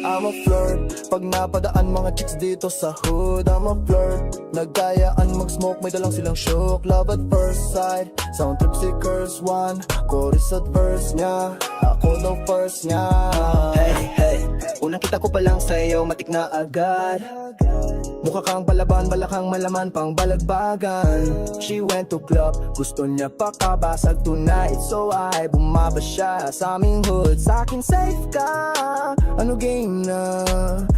I'm a flirt. Pag napadaan mga chicks dito sa hood, I'm a flirt. Nagkayaan mag-smoke, may dalang silang shook. Love at first sight, sound trip si curse one. Chorus at verse niya, ako daw first niya. Hey, hey, unang kita ko pa lang sa'yo, matik na agad. Mukha kang palaban, balakang malaman pang balagbagan. She went to club, gusto niya pakabasag tonight. So I bumaba siya sa aming hood. Sa'kin safe ka, ano game na?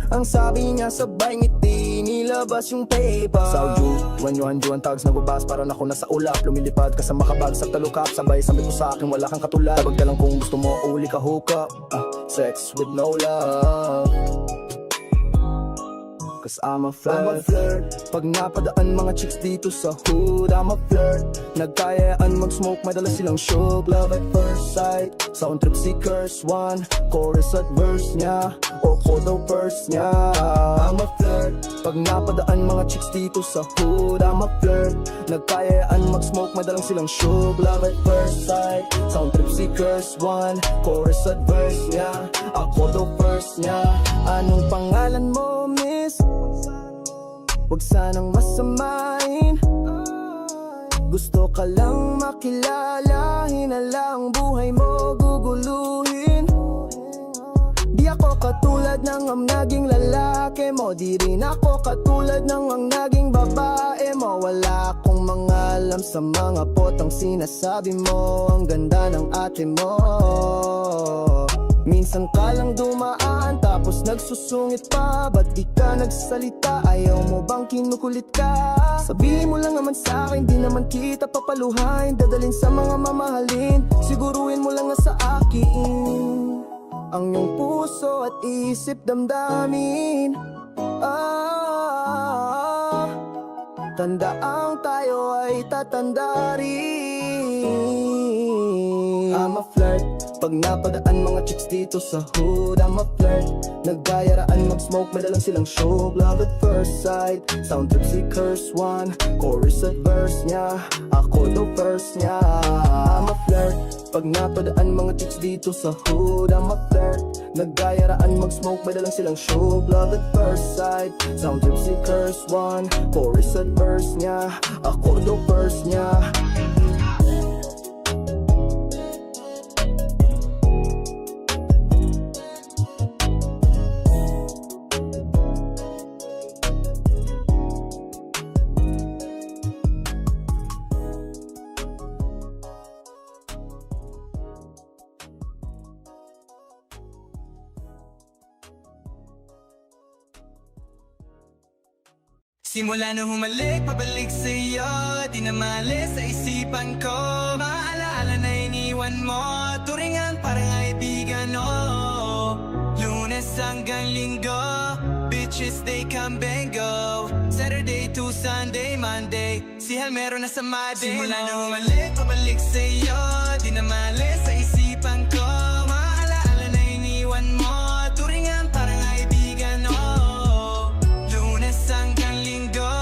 Ang sabi niya sabay ngiti, nilabas yung paper. Sauju, juan tags nagbabas para na ako nasa ulap. Lumilipad ka sa makabagsak talukap, sabay sabi ko sa akin wala kang katulad. Tabag ka lang kung gusto mo, uli ka hook up. Sex with no love, cause I'm a flirt. Pag napadaan mga chicks dito sa hood, I'm a flirt. Nagkayaan mag-smoke, may dala silang shook. Love at first sight, sound trip si curse one. Chorus at verse niya, ako daw first niya. I'm a flirt. Pag napadaan mga chicks dito sa hood, I'm a flirt. Nagkayaan mag-smoke, may dalang silang shook. Love at first sight, sound trip si curse one. Chorus at verse niya, ako daw first niya. Anong pangalan mo, miss? Huwag sanang masamain. Gusto ka lang makilala, hinalang buhay mo guguluhin. Di ako katulad ng ang naging lalaki mo, di rin ako katulad ng ang naging babae mo. Wala akong mga alam sa mga potang sinasabi mo. Ang ganda ng ate mo. Minsan ka lang dumaan, tapos nagsusungit pa. Ba't di ka nagsalita? Ayaw mo bang kinukulit ka? Sabihin mo lang naman sa'kin, di naman kita papaluhain. Dadalhin sa mga mamahalin, siguruhin mo lang nga sa akin ang iyong puso at isip damdamin. Tandaang tayo ay tatanda rin. I'm a flirt. Pag napadaan mga chicks dito sa hood, I'm a flirt. Nagkayaraan mag-smoke, may dalang silang show. Love at first sight, sound trip si curse one. Chorus at verse niya, ako daw first niya. I'm a flirt. Pag napadaan mga chicks dito sa hood, I'm a flirt. Nagkayaraan mag-smoke, may dalang silang show. Love at first sight, sound trip si curse one. Chorus at verse niya, ako daw first niya. Simula nung humalik, pabalik sa'yo, di na maalis sa isipan ko. Maalaala na iniwan mo, turingan parang kaibigan, oh. Lunes hanggang Linggo, bitches they come and go. Saturday to Sunday, Monday, si Hal meron na sa Monday. Simula nung humalik, pabalik sa'yo, di na maalis sa isipan ko. Maalaala na iniwan mo, turingan parang kaibigan, oh. Lunes hanggang Linggo,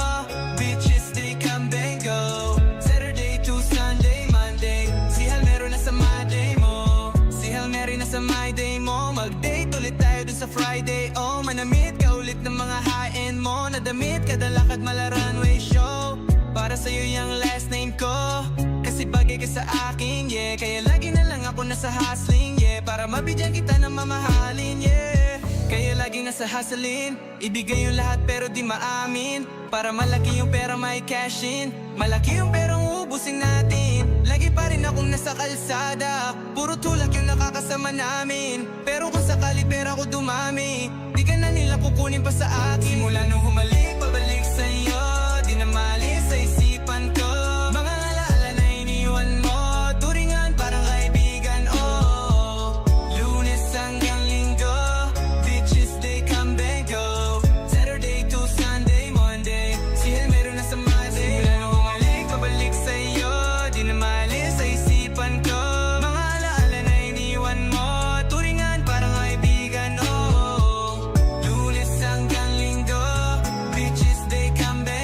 bitches they come and go. Saturday to Sunday, Monday, si Hal meron na sa Monday mo. Si Hal meron na sa my day mo. Mag-date ulit tayo dun sa Friday, oh. Manamit ka ulit ng mga high-end mo. Nadamit kada lakad mala runway show. Para sa'yo yung last name ko, kasi bagay ka sa akin, yeah. Kaya lagi na lang ako nasa hustling, yeah. Para mabigyan kita ng mamahalin, yeah. Kaya laging nasa hustling, ibigay yung lahat pero di maamin. Para malaki yung pera may cash in, malaki yung perang uubusin natin. Lagi pa rin akong nasa kalsada, puro tulak yung nakakasama namin. Pero kung sakali pera ko dumami, di ka na nila kukunin pa sa akin. Simula nung humalik, pabalik sa'yo, di na maalis sa isipan ko. Mga alaala na iniwan mo, turingan parang kaibigan, oh. Lunes hanggang Linggo, bitches they come and go. Saturday to Sunday, Monday, si Hal meron na sa Monday. Simula nung humalik, pabalik sa'yo, di na maalis sa isipan ko. Mga alaala na iniwan mo, turingan parang kaibigan, oh. Lunes hanggang Linggo, bitches they come back.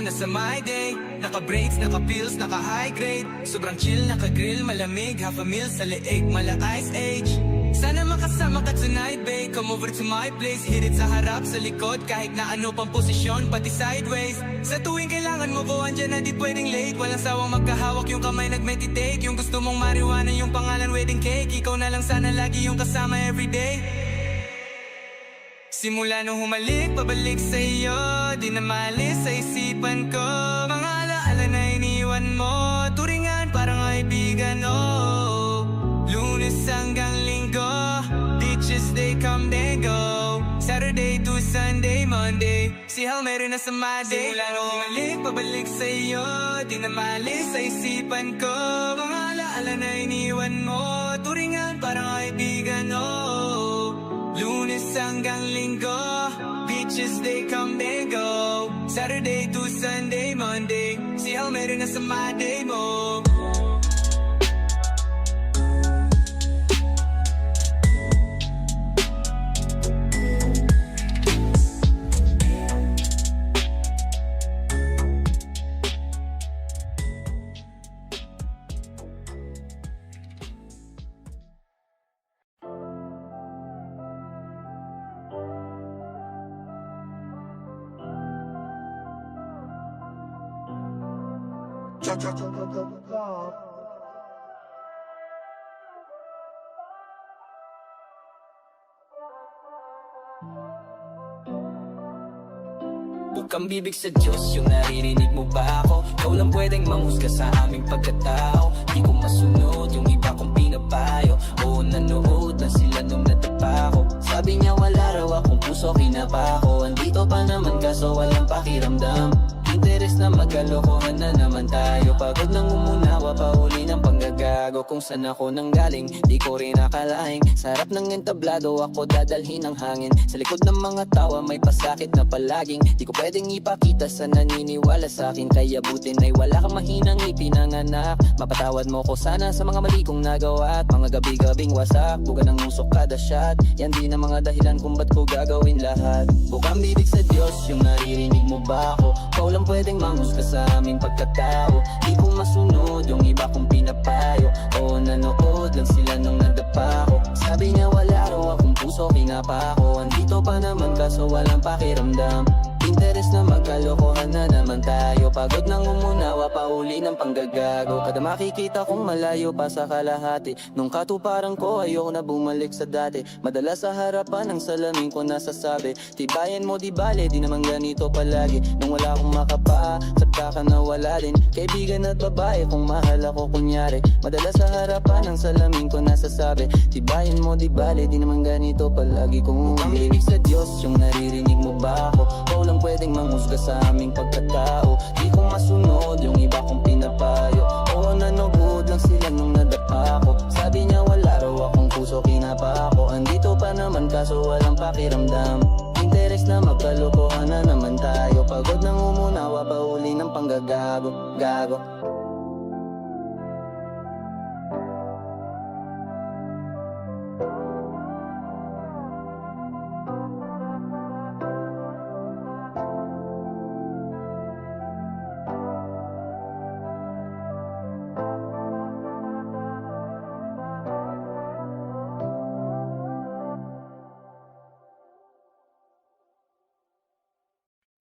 na sa my day. Naka-breaks, naka-pills, naka-high grade. Sobrang chill, naka-grill, malamig. Half a meal sa leeg, mala ice age. Sana makasama ka tonight, babe. Come over to my place. Hit it sa harap, sa likod. Kahit na ano pang posisyon, pati sideways. Sa tuwing kailangan mo ko, andyan na di pwedeng late. Walang sawang magkahawak, yung kamay nag-meditate. Yung gusto mong marijuana, yung pangalan wedding cake. Ikaw na lang sana lagi yung kasama everyday. Simula nung humalik, pabalik sa iyo. Di na maalis sa isipan ko. Mga alaala na iniwan mo. Turingan parang kaibigan, oh. Lunes hanggang linggo. Ditches they come they go. Saturday to Sunday, Monday. Si Hal meron na sa my day. Simula nung humalik, pabalik sa iyo. Di na maalis sa isipan ko. Mga alaala na iniwan mo. Turingan parang kaibigan, oh. Lunes hanggang linggo. Beaches they come they go. Saturday to Sunday, Monday. Si Hal meron na sa my day mo. Bukang bibig sa Diyos, yung naririnig mo ba ako? Ikaw lang pwedeng manghusga sa aming pagkatao. Di ko masunod yung iba kong pinapayo. Oo, nanood na sila nung natapa ko. Sabi niya wala raw akong puso, kinapa ko. Andito pa naman kaso walang pakiramdam. Interes na magkalokohan na naman tayo. Pagod nang umunawa, pauli ng panggagago. Kung saan ako nanggaling, di ko rin akalaing sarap ng entablado, ako dadalhin ng hangin. Sa likod ng mga tawa, may pasakit na palaging di ko pwedeng ipakita sa naniniwala sa akin. Kaya buti na'y wala kang mahinang ipinanganak. Mapatawad mo ko sana sa mga mali kong nagawa. At mga gabi-gabing wasak, buga ng usok kada shot. Yan din ang mga dahilan kung ba't ko gagawin lahat. Bukang bibig sa Diyos, yung naririnig mo ba ako? Ikaw lang pwedeng manghusga sa aming pagkatao. Di ko masunod yung iba kong pinapayo. Oo, nanood lang sila nung nadapa ko. Sabi niya wala raw akong puso, kinapa ko. Andito pa naman kaso walang pakiramdam. Interes na magkalokohan na naman tayo. Pagod nang umunawa, pauli ng panggagago. Kada makikita kong malayo pa sa kalahati. Nung katuparan ko, ayoko na bumalik sa dati. Madalas sa harapan ng salamin ko nasasabi, tibayan mo di bale, di naman ganito palagi. Nung wala akong makapaa, sabta ka na wala din. Kaibigan at babae kung mahal ako kunyari. Madalas sa harapan ng salamin ko nasasabi, tibayan mo di bale, di naman ganito palagi. Kung umibig sa Diyos, yung naririnig mo ba ako? Ikaw lang pwedeng manghusga sa aming pagkatao. Di ko masunod yung iba kong pinapayo. Oo, nanood lang sila nung nadapa ko. Sabi niya wala raw akong puso, kinapa ako. Andito pa naman kaso walang pakiramdam. Interes na magkalokohan na naman tayo. Pagod nang umunawa, pauli ng panggagago. Gago.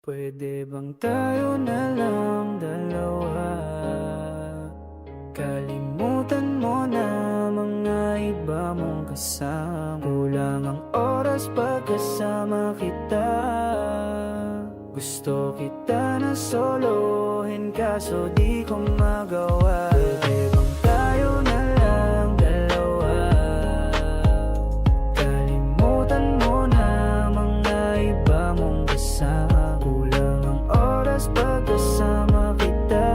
Pwede bang tayo na lang dalawa? Kalimutan mo na mga iba mong kasama. Kulang ang oras pagkasama kita. Gusto kita na solohin kaso di ko magawa. Pwede bang tayo na lang dalawa? Kalimutan mo na mga iba mong kasama. Pagkasama kita,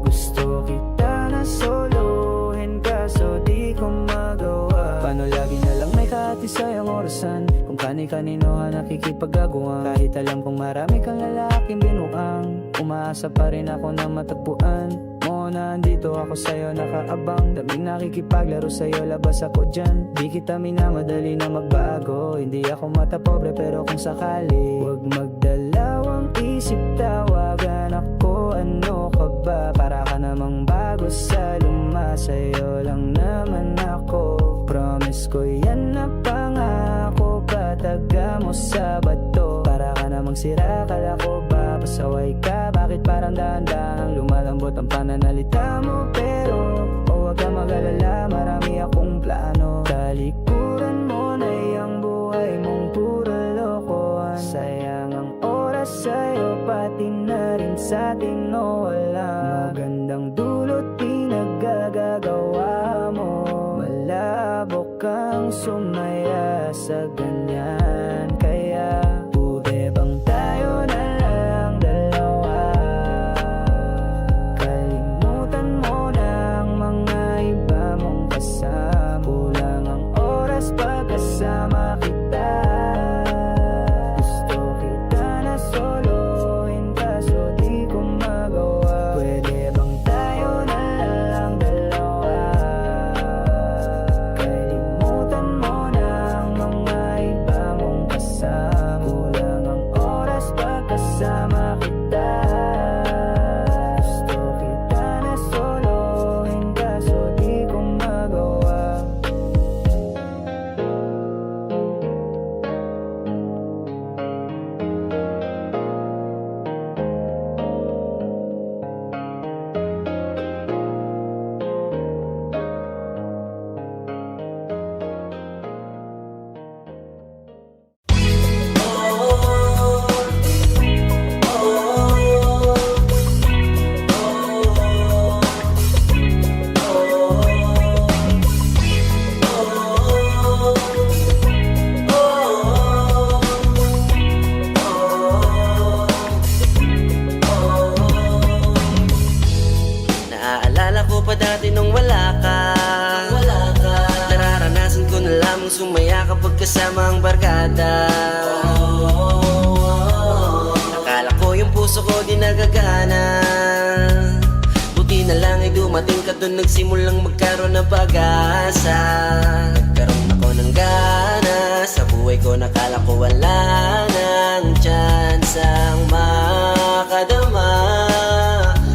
gusto kita na solohin kaso di ko magawa. Paano lagi na lang may katisayang orasan? Kung kani-kanino ka nakikipag-aguan. Kahit alam kong marami kang lalaking binuang, umaasa pa rin ako na matagpuan mo na andito ako sa'yo nakaabang. Daming nakikipaglaro sa'yo, labas ako dyan. Di kita minamadali na magbago. Hindi ako mata pobre pero kung sakali, huwag magdalawang isip isip tawagan ako. Ano ka ba? Para ka namang bago sa luma, sa'yo lang naman ako. Promise ko yan na pangako, pataga mo sa bato. Para ka namang sira, kala ko ba pasaway ka? Bakit parang dahan-dahang lumalambot ang pananalita mo? Pero huwag ka mag-alala, marami akong plano. Talikuran mo na yung buhay mong puro lokohan. Sayang ang oras sa'yo, pati na rin sa'tin o wala. Magandang dulot pinagagagawa mo. Malabo kang sumaya sa ganyan. Kaya pwede bang tayo na lang dalawa? Kalimutan mo na ang mga iba mong kasama. Kulang ang oras pagkasama kita. Gusto kita na solohin, kaso di ko magawa. Pwede bang tayo na lang dalawa? Kalimutan mo na ang mga iba mong kasama. Kulang ang oras pagkasama kita. Gusto kita na solohin, kaso di ko magawa. Naaalala ko pa dati nung wala ka. Nararanasan ko na lamang sumaya kapag kasama ang barkada. Akala ko yung puso ko di nagagana. Buti na lang ay dumating ka dun, nagsimulang magkaroon ng pag-asa. Nagkaroon ako ng gana sa buhay ko, nakala ko wala nang chance ang makadama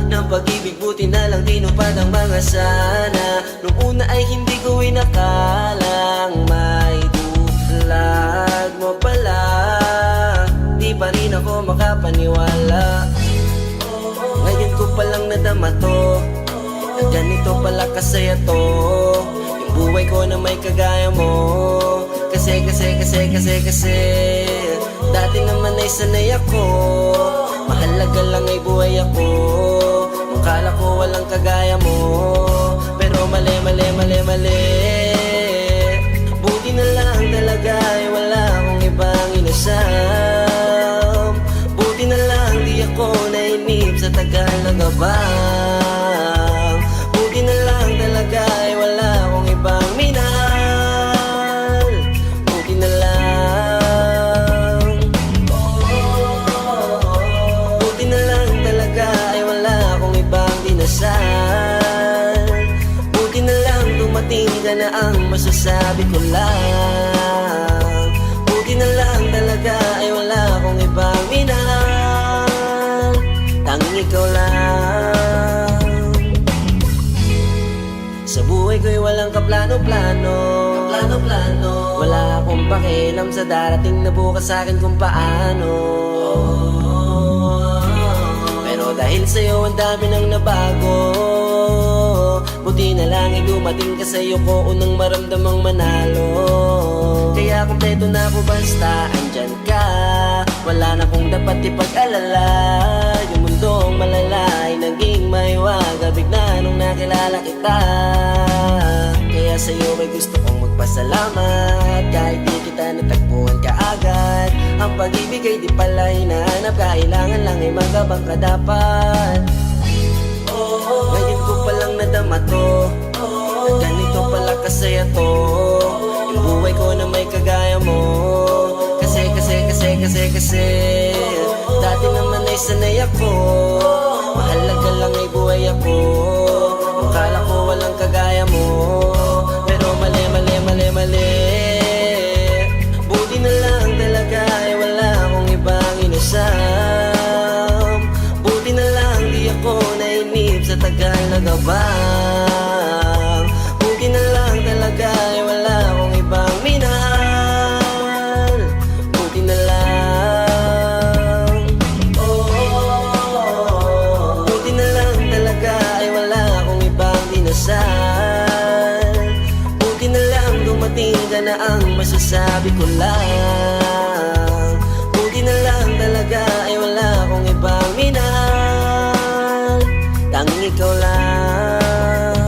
ng pag-ibig. Buti na lang tinupad ang mga sana. Nung una ay hindi ko inakalang may dulag mo pala. Di pa rin ako makapaniwala. Ngayon ko palang nadama to, na ganito pala kasaya to. Yung buhay ko na may kagaya mo. Kasi dati naman ay sanay ako. Mahalaga lang ay buhay ako. Akala ko walang kagaya mo, pero mali. Buti na lang talaga ay wala akong ibang inasam. Buti na lang di ako nainip sa tagal na gabang. Buti na lang talaga ay wala akong ibang minahal. Buti na lang. Buti na lang talaga ay wala akong ibang dinasal. Buti na lang dumating ka na, ang masasabi ko lang. Buti na lang talaga ay wala akong ibang minahal. Tanging ikaw lang. Sa buhay ko'y walang kaplano-plano. Wala akong pakialam sa darating na bukas sa akin kung paano. Pero dahil sa'yo ang dami nang nabago. Buti na lang ay dumating ka sa'yo ko unang maramdamang manalo. Kaya kumpleto na ako basta andyan ka. Wala na kong dapat ipag-alala. Yung mundong malalay naging maiwaga bigla nung nakilala kita. Kaya sa'yo ay gusto kong magpasalamat. Kahit di kita natagpuan kaagad, ang pag-ibig ay di pala hinahanap. Kailangan lang ay magabang ka dapat. Ngayon ko palang nadama to, na ganito pala kasaya to. Yung buhay ko na may kagaya mo. Kasi dati naman ay sanay ako. Mahalaga lang ay buhay ako. Akala ko walang kagaya mo, pero mali. Buti na lang talaga ay wala akong ibang inasam. matagal na gabang. Buti na lang talaga ay wala akong ibang minahal. Buti na lang, oh, buti na lang talaga ay wala akong ibang dinasal. Buti na lang dumating ka na ang masasabi ko lang. Buti na lang talaga ay wala akong ibang minahal. Tanging ikaw lang.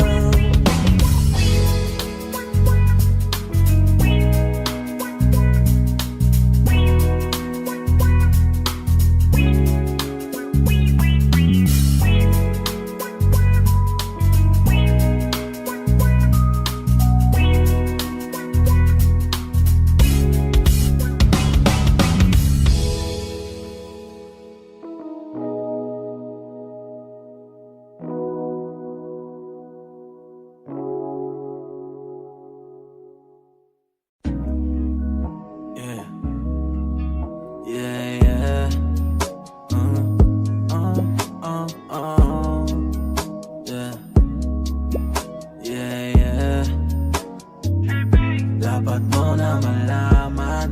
Yeah. Yeah, yeah. Yeah. Yeah, yeah. Dapat mo na malaman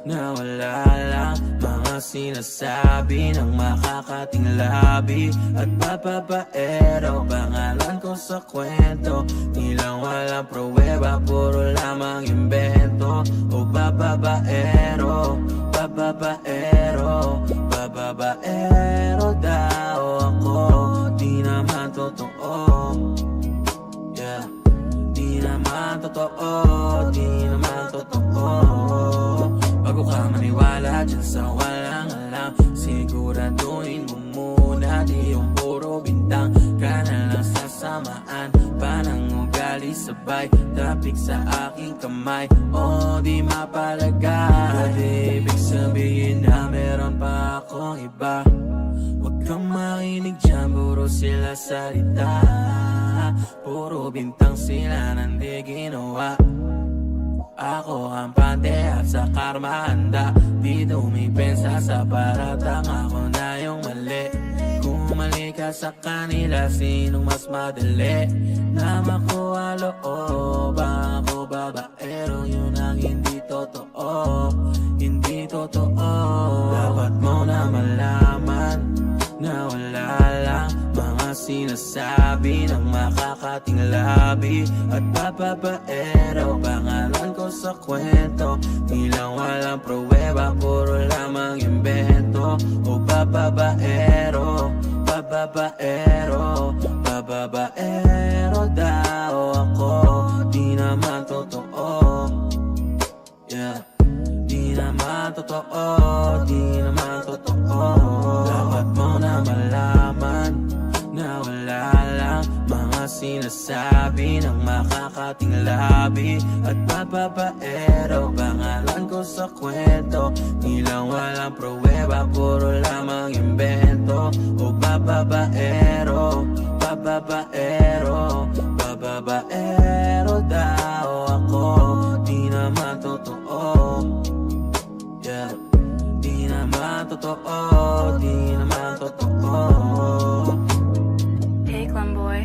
na wala lang mga sinasabi ng makakating labi at papapaero. Pangalan ko sa kwento, nilang walang pruweba, puro lamang imbento. O bababaero, bababaero, bababaero daw ako. Di naman totoo, yeah. Di naman totoo, di naman totoo. Bago ka maniwala dyan sa walang alam, siguraduhin mo muna di yung puro bintang. Ka na lang sasamaan, panang ugali sabay, tapik sa aking kamay, o di mapalagay. Di ibig sabihin na meron pa akong iba. Huwag kang makinig dyan, puro sila salita, puro bintang sila nandi ginawa. Ako ang pante at sa karma handa, di dumipensa sa paratang ako na yung mali. Kung mali ka sa kanila, sinong mas madali na makuha loob? Ako babaero, yun ang hindi totoo, hindi totoo. Dapat mo na malaman na wala lang mga sinasabi ng makakating labi at papapaero. Pangalan ko sa kwento, nilang walang pruweba, puro lamang imbento. O bababaero, bababaero, bababaero daw ako. Di naman totoo, yeah. Di naman totoo, di naman totoo. Dapat mo na malaman na wala lang mga sinasabi ng makakating labi at papapaero. Pangalan ko sa kwento, nilang walang pruweba, puro lamang imbento. O bababaero, bababaero, bababaero daw ako. Di naman totoo, yeah. Di naman totoo, di naman totoo. Hey, Clem boy.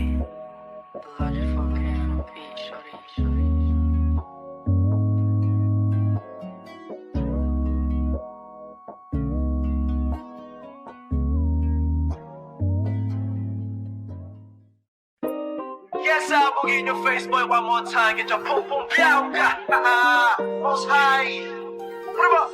Yes, I'll boogie in your face, boy, one more time. Get your pum pum down, most high. What about?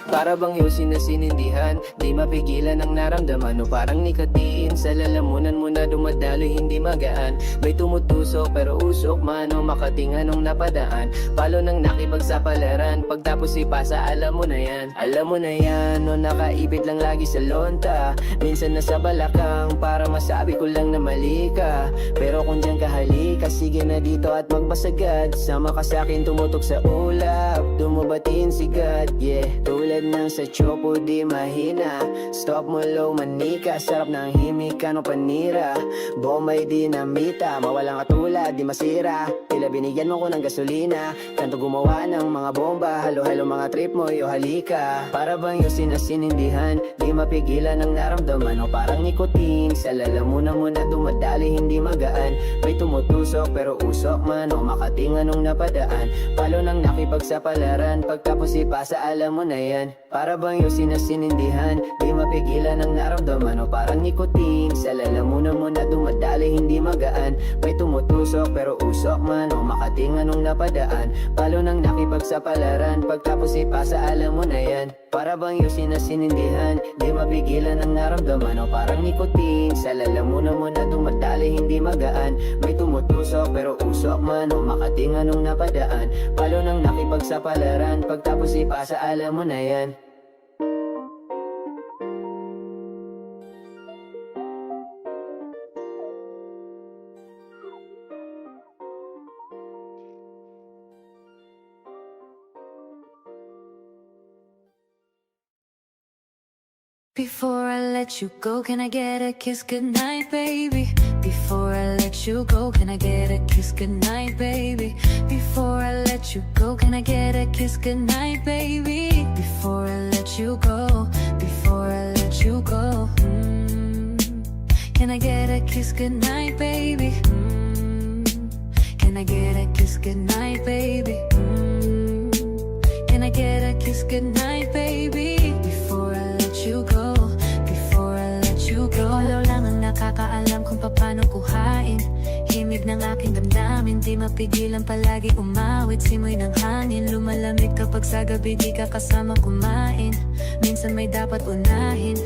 Para bang yusin na sinindihan, di mapigilan ang naramdaman. O parang nikatiin, sa lalamunan mo na dumadaloy hindi magaan. May tumutusok pero usok man o makatingan nung napadaan. Palo nang nakibag sa palaran, pagtapos ipasa alam mo na yan. Alam mo na yan, o nakaibig lang lagi sa lonta. Minsan nasa balakang para masabi ko lang na mali ka. Pero kung dyan ka halika, sige na dito at magbasagad. Sama ka sa'kin tumutok sa ulap, dumubatiin si God, yeah. Tulad Bayad ng sa chopo di mahina. Stop mo low manika, sarap ng himika no panira. Bombay dinamita, mawalang katulad di masira. Tila binigyan mo ko ng gasolina, kanto gumawa ng mga bomba. Halo-halo mga trip mo, yo halika. Para bang yung sinasinindihan, di mapigilan ang naramdaman. O parang nikotin, sa lalamunan mo na dumadali hindi magaan. May tumutusok pero usok man, o makatinga nung napadaan. Palo nang nakipagsapalaran, pagtapos ipasa alam mo na yan. Para bang yung sinasinindihan, di mapigilan ang naramdaman. O parang nikotin, sa lalamunan mo na dumadali hindi magaan. May tumutusok pero usok man, o makatinga nung napadaan. Palo nang nakipagsapalaran, pagtapos ipasa alam mo na yan. Para bang yung sinasinindihan, di mapigilan ang naramdaman. O parang nikotin, sa lalamunan mo na dumadali hindi magaan. May tumutusok pero usok man, o makatinga nung napadaan. Palo nang nakipagsapalaran, pagtapos ipasa alam mo na yan. Before I let you go, can I get a kiss goodnight, baby? Before I let you go, can I get a kiss goodnight, baby? Before I let you go, can I get a kiss goodnight, baby? Before I let you go, before I let you go, can I get a kiss goodnight, baby? Can I get a kiss goodnight, baby? Can I get a kiss goodnight, baby? Before I let you go, before I let you go. Ikaw lang ang nakakaalam kung paano kuhain himig ng aking damdamin, di mapigilan palagi umawit. Simoy ng hangin, lumalamig kapag sa gabi di ka kasama kumain. Minsan may dapat unahin,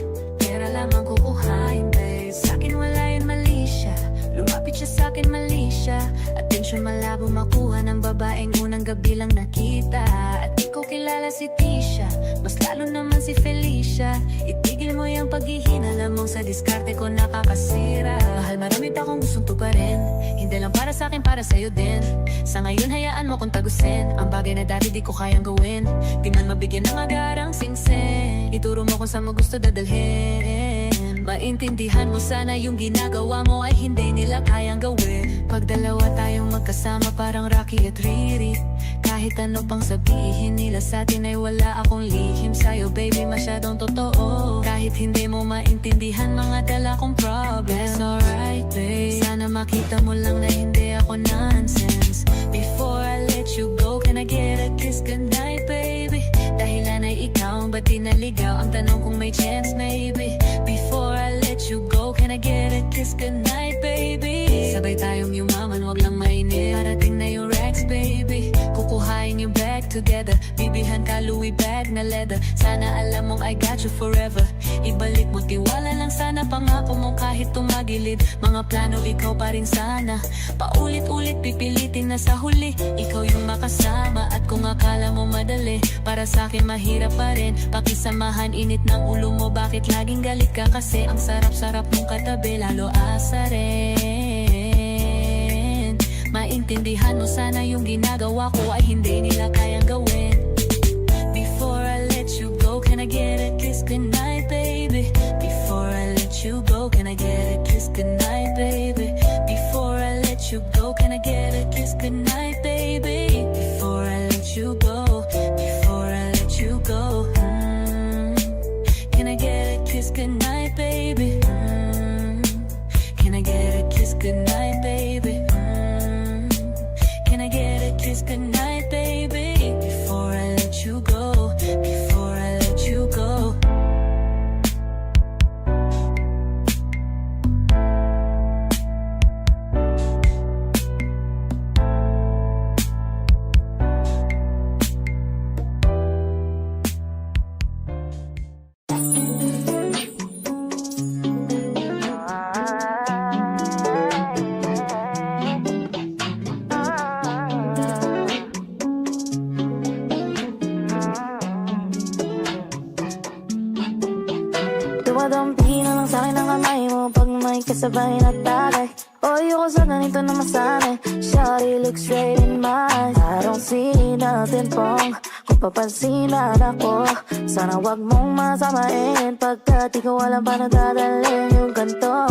pera lamang kukuhain, babe. Sa'kin wala yun mali siya, lumapit siya sa'kin mali siya. Atensyon malabo makuha ng babaeng unang gabi lang nakita. At di ko kilala si Tisha, mas lalo naman si Felicia. Itigil mo yung paghihinala mong sa diskarte ko nakakasira. Mahal, marami pa akong gustong tuparin, hindi lang para sa'kin, para sa'yo din. Sa ngayon hayaan mo kong tagusin ang bagay na dati di ko kayang gawin. Di man mabigyan ng agarang singsing, ituro mo kung saan mo gusto dadalhin. Maintindihan mo sana yung ginagawa mo ay hindi nila kayang gawin. Pag dalawa tayong magkasama parang Rocky at Riri. Kahit ano pang sabihin nila sa'tin ay wala akong lihim sa'yo, baby, masyadong totoo. Kahit hindi mo maintindihan mga dala kong problem, that's alright, babe. Sana makita mo lang na hindi ako nonsense. Before I let you go, can I get a kiss goodnight, baby? Dahilan ay ikaw ang ba't di naligaw? Ang tanong kung may chance, maybe. Before I let you go, can I get a kiss goodnight, baby? Sabay tayong yumaman, wag lang mainit. Parating na yung Rex, baby. Kukuhain yung bag together, bibilhan ka Louis bag na leather. Sana alam mong I got you forever. Ibalik mo tiwala lang sana, pangako mong kahit tumagilid. Mga plano ikaw pa rin sana, paulit-ulit pipilitin na sa huli ikaw yung makasama. At kung akala mo madali, para sa'kin mahirap pa rin. Pakisamahan init ng ulo mo, bakit laging galit ka? Kasi ang sarap-sarap mong katabi, lalo asa rin. Maintindihan mo sana yung ginagawa ko ay hindi nila kayang gawin. Before I let you go, can I get a kiss goodnight, baby? Before I let you go, can I get a kiss goodnight, baby? Before I let you go, can I get a kiss goodnight, baby? Before I let you go, before I let you go, can I get a kiss goodnight, baby? Can I get a kiss goodnight, baby? Can I get a kiss goodnight, baby? Before I let you go, before I let you go. Dumadampi na lang sa'kin ang kamay mo pag may kasabay na tagay. O ayoko sa ganito na masanay. Shawty looks straight in my eyes. I don't see nothing wrong kung papansin ba ako? Sana wag mong masamain pagkat ikaw alam paano dadalhin yung ganito.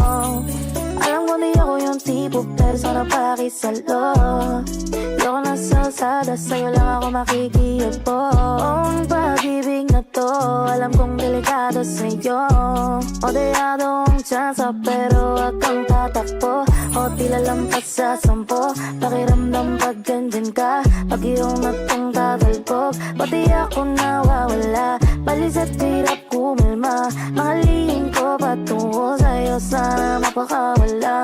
Alam ko di ako yung tipo pero sana pakisalo. Di ako nasa sada, sa'yo lang ako makikiupo. Ang pag-ibig na to, alam kong delikado sa'yo. Odeyado ang tsansa pero wag kang tatakbo. O tila lampas sa 10. Pakiramdam pag ganyan ka, pag iyong nagpangtatalbog, pati ako nawawala. Balis at hirap kumalma, mahalin ko patungo sa'yo, sana mapakawala.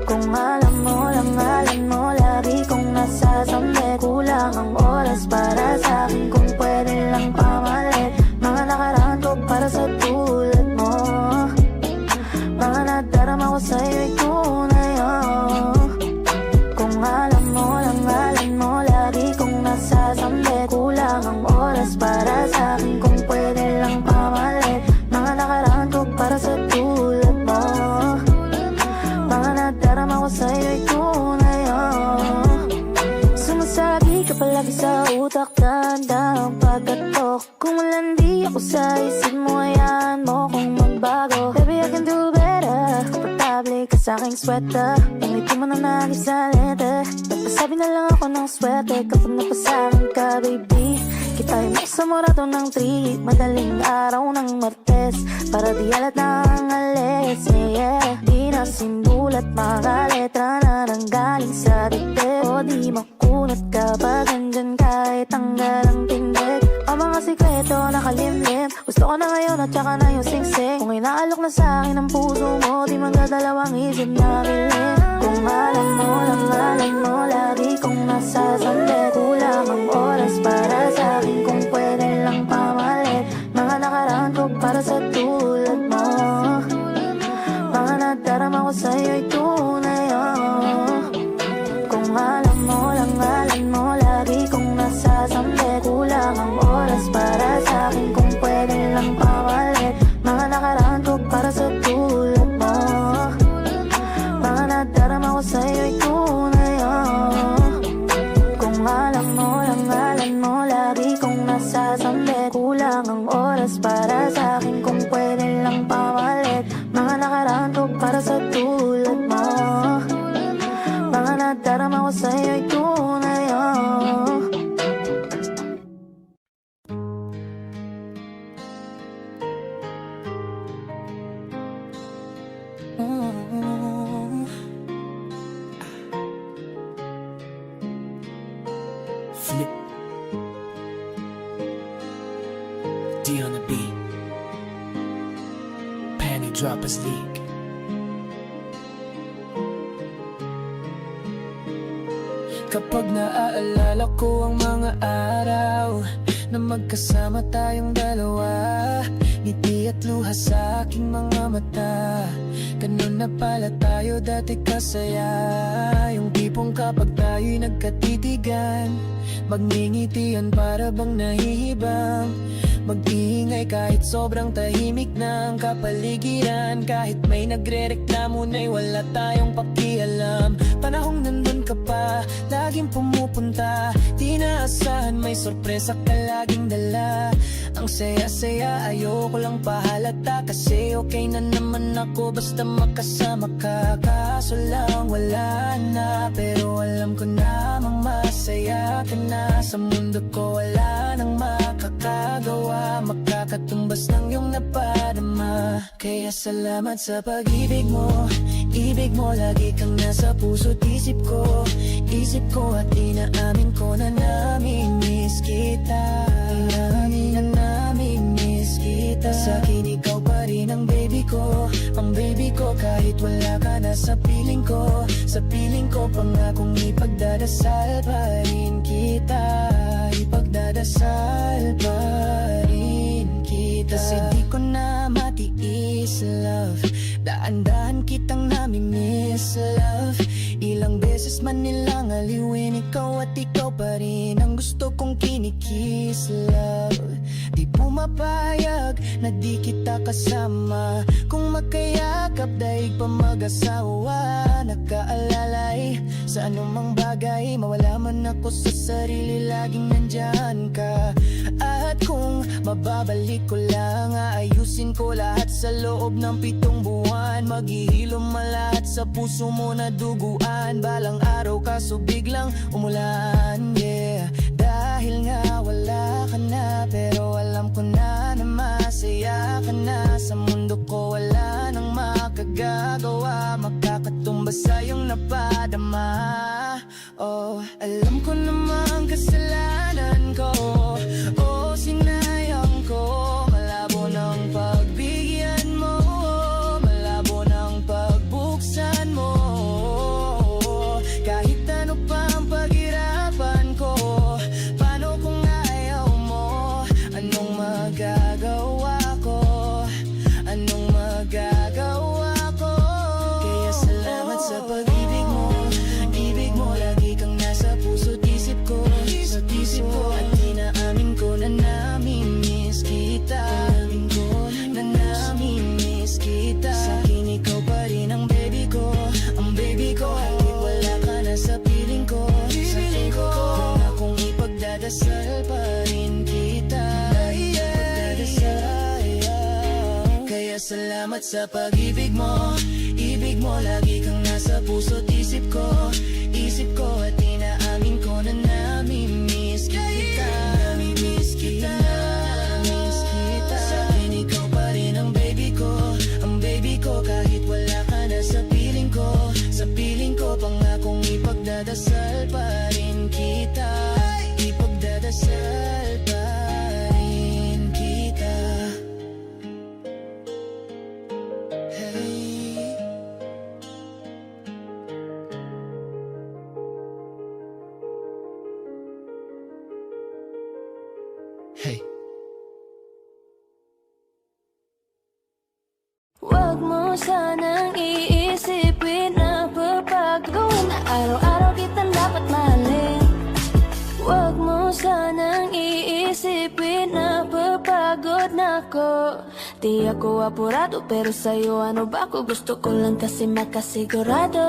Kung alam mo lang, alam mo, lagi kong nasasamit. Kulang ang oras para sa'kin, kung pwede lang pamalit. Mga nakaraan ko para sa tulad mo, mga nadarama ko sa'yo'y tunay, oh. Kung alam mo lang, alam mo, lagi kong nasasamit. Kulang ang oras para sa'kin, kung pwede lang pamalit. Mga nakaraan ko para sa tulad mo, mga nadarama ko sa'yo'y tunay, oh. Sumasagi ka palagi sa utak, tanda ang pagkatok. Kung malandi ako sa isip mo, hayaan mo kung magbago. Baby, I can do better. Komportable ka sa'king sweater, pangiti mo na nag-isalente. Nagpasabi na lang ako ng swerte kapag napasakin ka, baby. Kita'y maksamurato ng trip, madaling araw ng Martes, para di alat na ang alis, yeah. Di na sinulat mga letra na nanggaling sa dibdib. O di makunat kapag nandyan kahit tanggal ang tindig. Ang mga sikreto nakalimlim, gusto ko na ngayon at saka na yung singsing. Kung inaalok na sa'kin ang puso mo, di magdadalawang isip na bilhin. Kung alam mo lang, alam mo, lagi kong nasasamit. Kulang ang oras para sa'kin, kung pwede lang pamalit. Mga nakaraan ko para sa tulad mo, mga nadarama ko sa'yo'y tunay, oh. Kung alam mo lang, alam mo, lagi kong nasasamit. Kulang ang oras para sa'kin, kung pwede lang pamalit. Mga nakaraan ko para sa tulad mo, mga nadarama ko sa'yo'y tunay, oh. Kung alam mo lang, alam mo, lagi kong nasasamit. Kulang ang oras para sa'kin, kung pwede lang pamalit. Mga nakaraan ko para sa tulad mo, mga nadarama ko sa'yo'y tunay, oh. Flip D on the beat, Panty Droppers League. Kapag naaalala ko ang mga araw na magkasama tayong dalawa, ngiti at luha sa aking mga mata. Ganun na pala tayo dati kasaya. Yung tipong kapag tayo'y nagkatitigan, magngingitian para bang nahihibang. Mag-iingay kahit sobrang tahimik na ang kapaligiran. Kahit may nagre-reklamo na'y wala tayong pakialam. Panahong nandun ka pa, laging pumupunta. Di naasahan may sorpresa ka laging dala. Ang saya-saya, ayoko lang pahalata. Kasi okay na naman ako basta makasama ka. Kaso lang wala na, pero alam ko namang masaya ka na. Sa mundo ko wala nang makakagawa, makakatumbas ng iyong napadama. Kaya salamat sa pag-ibig mo. Ibig mo lagi kang nasa puso't isip ko. Isip ko at inaamin ko na namimiss kita. Inaamin na namimiss kita. Sa'kin ikaw pa rin ang baby ko. Ang baby ko kahit wala ka na sa piling ko. Sa piling ko pangakong ipagdadasal pa rin kita. Ipagdadasal pa rin kita. Kasi di ko na matiis, love. Daan-daan kitang namimiss, love. Ilang beses man nilang aliwin, ikaw at ikaw pa rin ang gusto kong kinikiss, love. Di pumapayag na di kita kasama. Kung magkayakap daig pa mag-asawa, nakaalalay Sa anumang bagay, mawala man ako sa sarili, laging nandyan ka. At kung mababalik ko lang, aayusin ko lahat sa loob ng 7 buwan. Maghihilom lahat sa puso mo na duguan. Balang araw kaso biglang umulan, yeah. Dahil nga wala ka na, pero alam ko na masaya ka na. Sa mundo ko wala nang makagagawa, makakatumba sa iyong napadama. Oh, alam ko naman kasalanan ko, oh, sinayang ko. Malabo ng pagbigyan mo, malabo ng pagbuksan mo. Kahit ano pa ang paghirapan ko, paano kung ayaw mo? Anong magagawa ko? Anong magagawa ko? Kaya salamat sa pag-ibig mo. Ibig mo, lagi kang nasa puso't isip ko. Sa isip ko, at inaamin ko na nami-miss kita. Na nami-miss kita. Sa akin ikaw pa rin ang baby ko. Ang baby ko, hanggang wala ka na sa piling ko. Sa piling ko, akong ipagdadasal pa rin kita. Kaya salamat sa pag-ibig mo. Ibig mo, lagi kang nasa puso't isip ko. Isip ko at inaamin ko na nami-miss kita. Nami-miss kita, nami-miss kita. Sa akin ikaw pa rin ang baby ko. Ang baby ko, kahit wala ka na sa piling ko. Sa piling ko, pangakong ipagdadasal pa rin kita. Ipagdadasal pa rin kita. Hey. Huwag mo sanang iisipin na papagawin na araw-araw kitang dapat mahalin. Huwag mo sanang iisipin na papagod na ako. Di ako apurado pero sa'yo ano ba ako? Gusto ko lang kasi makasigurado.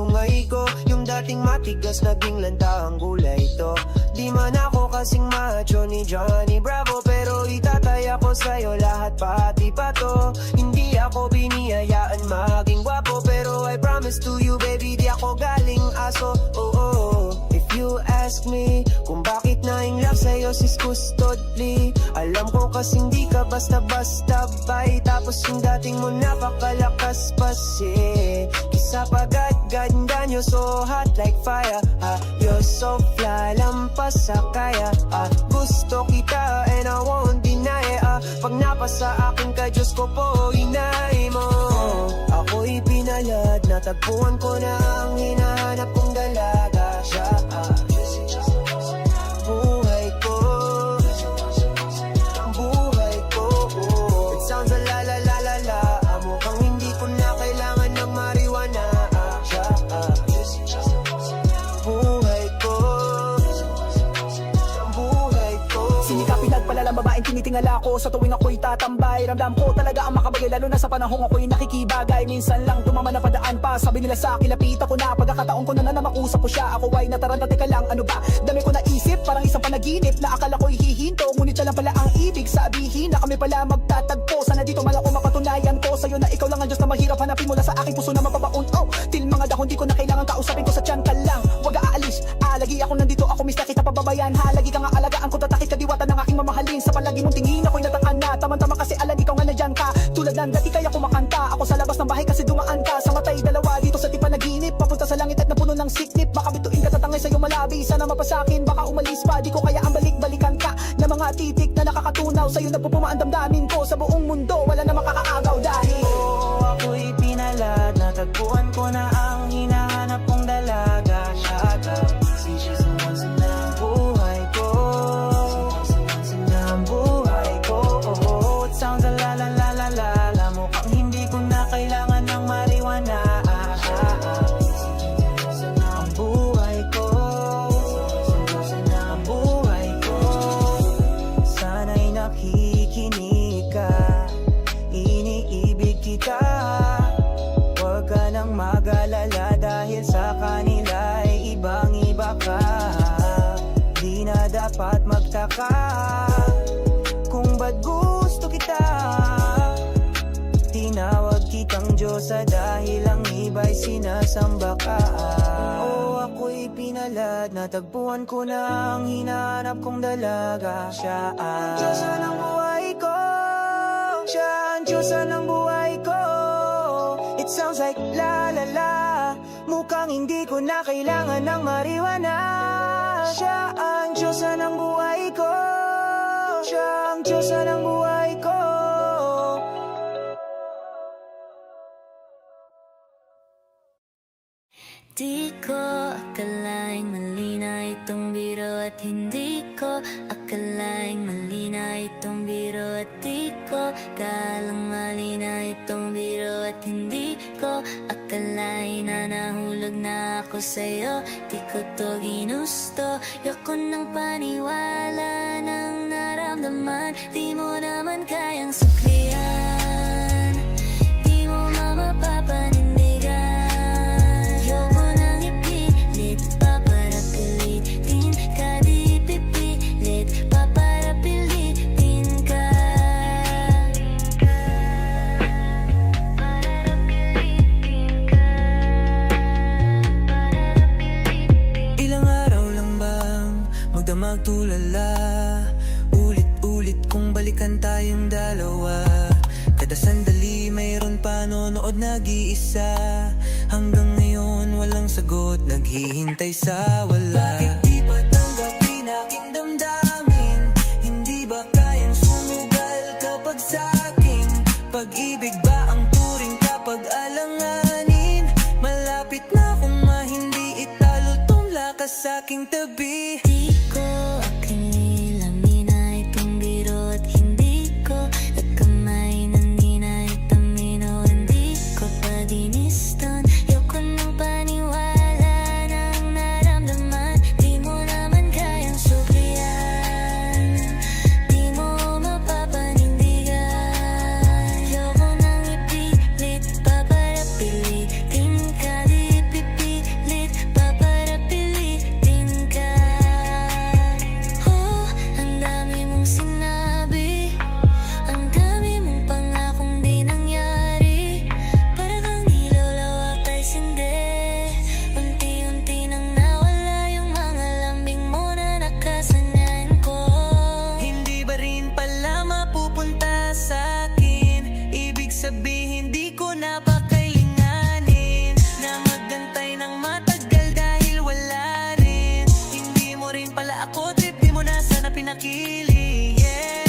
sungay ko. Yung dating matigas naging lanta ang gulay to. Di man ako kasing macho ni Johnny Bravo, pero itatay ako sa'yo lahat pati pa to. Hindi ako biniyayaan maging gwapo, pero I promise to you baby di ako galing aso. Oh, oh. If you ask me kung bakit na in love sa'yo sis Custod Lee, alam ko kasing di ka basta-basta bay. Tapos yung dating mo napakalakas pa Isa pagad ganda nyo so hot like fire. You're so fly, lampas sa kaya. Gusto kita and I won't deny it. Pag napasa akin ka Diyos ko po inay mo. Ako'y pinalad, natagpuan ko na ang hinahanap kong dalaga. Siya buhay ko, buhay ko. It sounds a la la la la la. Mukhang hindi ko na kailangan ng marijuana. Siya buhay ko, buhay ko. Sinikapin at palalang babaeng tinitingala ko sa tuwing ako'y tatambay. Ramdam ko talaga ang makabagay, lalo na sa panahong ako'y nakikibagay. Minsan lang dumama na padaan pa, sabi nila sa akin lapit ako na. Pagkakataon ko na makusap ko siya, ako ay nataranta. Teka lang, ano ba? Dami ko naisip, parang isang panaginip na akala ko'y hihinto. Ngunit siya lang pala ang ibig sabihin na kami pala magtatagpo. Sana dito man ako mapatunayan ko sa'yo na ikaw lang ang Diyos na mahirap hanapin mula sa aking puso na mapapaun. Oh, til mga dahon di ko na kailangan kausapin ko sa tiyan ka lang. Huwag aalis, lagi ako nandito, ako miss na kita pababayan. Lagi ka nga alagaan ko, tatakit kadiwatan ng aking mamahalin. Sa palagi mong tingin ako'y natakan na, tama-tama kasi alam ikaw nga nandiyan ka. Tulad ng dati kaya kumakanta ako sa labas ng bahay kasi dumaan ka. Sa matay dalawa dito sa tipanaginip, papunta sa langit at napuno ng siknip. Makabituin ka tatangay sa'yo malabi, sana mapasakin, baka umalis pa. Di ko kaya ang balik-balikan ka na mga titik na nakakatunaw. Sa'yo nagpupuma ang damdamin ko, sa buong mundo wala na makakaagaw dahil Ako'y pinalad, natagpuan ko na ang hinahanap kong dalaga. Shut up, ng buhay ko, ng buhay ko. It sounds a la la la la la la. Mukhang hindi ko na kailangan ng marijuana. Ang buhay ko, ang buhay ko. Sana'y nakikinig ka, iniibig kita. Huwag ka nang mag-alala dahil sa kanila ay ibang-iba ka. Di na dapat magtaka kung ba't gusto kita. Tinawag kitang Diyosa dahil ang iba'y sinasamba ka. Oh, ako'y pinalad, natagpuan ko na ang hinahanap kong dalaga. Siya ang Diyosa ng buhay ko, siya ang Diyosa ng buhay ko. It sounds like la la la. Mukhang hindi ko na kailangan ng marijuana. Siya ang Diyosa ng buhay ko, siya ang Diyosa ng buhay ko. Di ko akalaing mali na itong biro at hindi ko akalaing mali na itong biro at di ko kalang mali na itong biro at hindi ko akalain na nahulog na ako sa'yo. Di ko to ginusto, yoko ng paniwala ng naramdaman. Di mo naman kayang suklihan, di mo mapapanindigan. Magtulala, ulit-ulit kung balikan tayong dalawa. Kada sandali mayroon pa nonood nag-iisa. Hanggang ngayon walang sagot, naghihintay sa wala. Bakit di pa tanggapin aking damdamin? Hindi ba kayang sumugal kapag sa'kin? Pag-ibig ba ang turing kapag alanganin? Malapit na akong mahindi italo tong lakas sa'king tabi. Di ko akalain na itong biro at hindi ko nakamay na di na itamino. Hindi ko pa dinistan, yoko ng paniwala ng naramdaman. Di mo naman kayang suklihan, di mo mapapanindigan. Yoko nang ipilit pa para pilitin ka, di pipilit pinakili, yeah.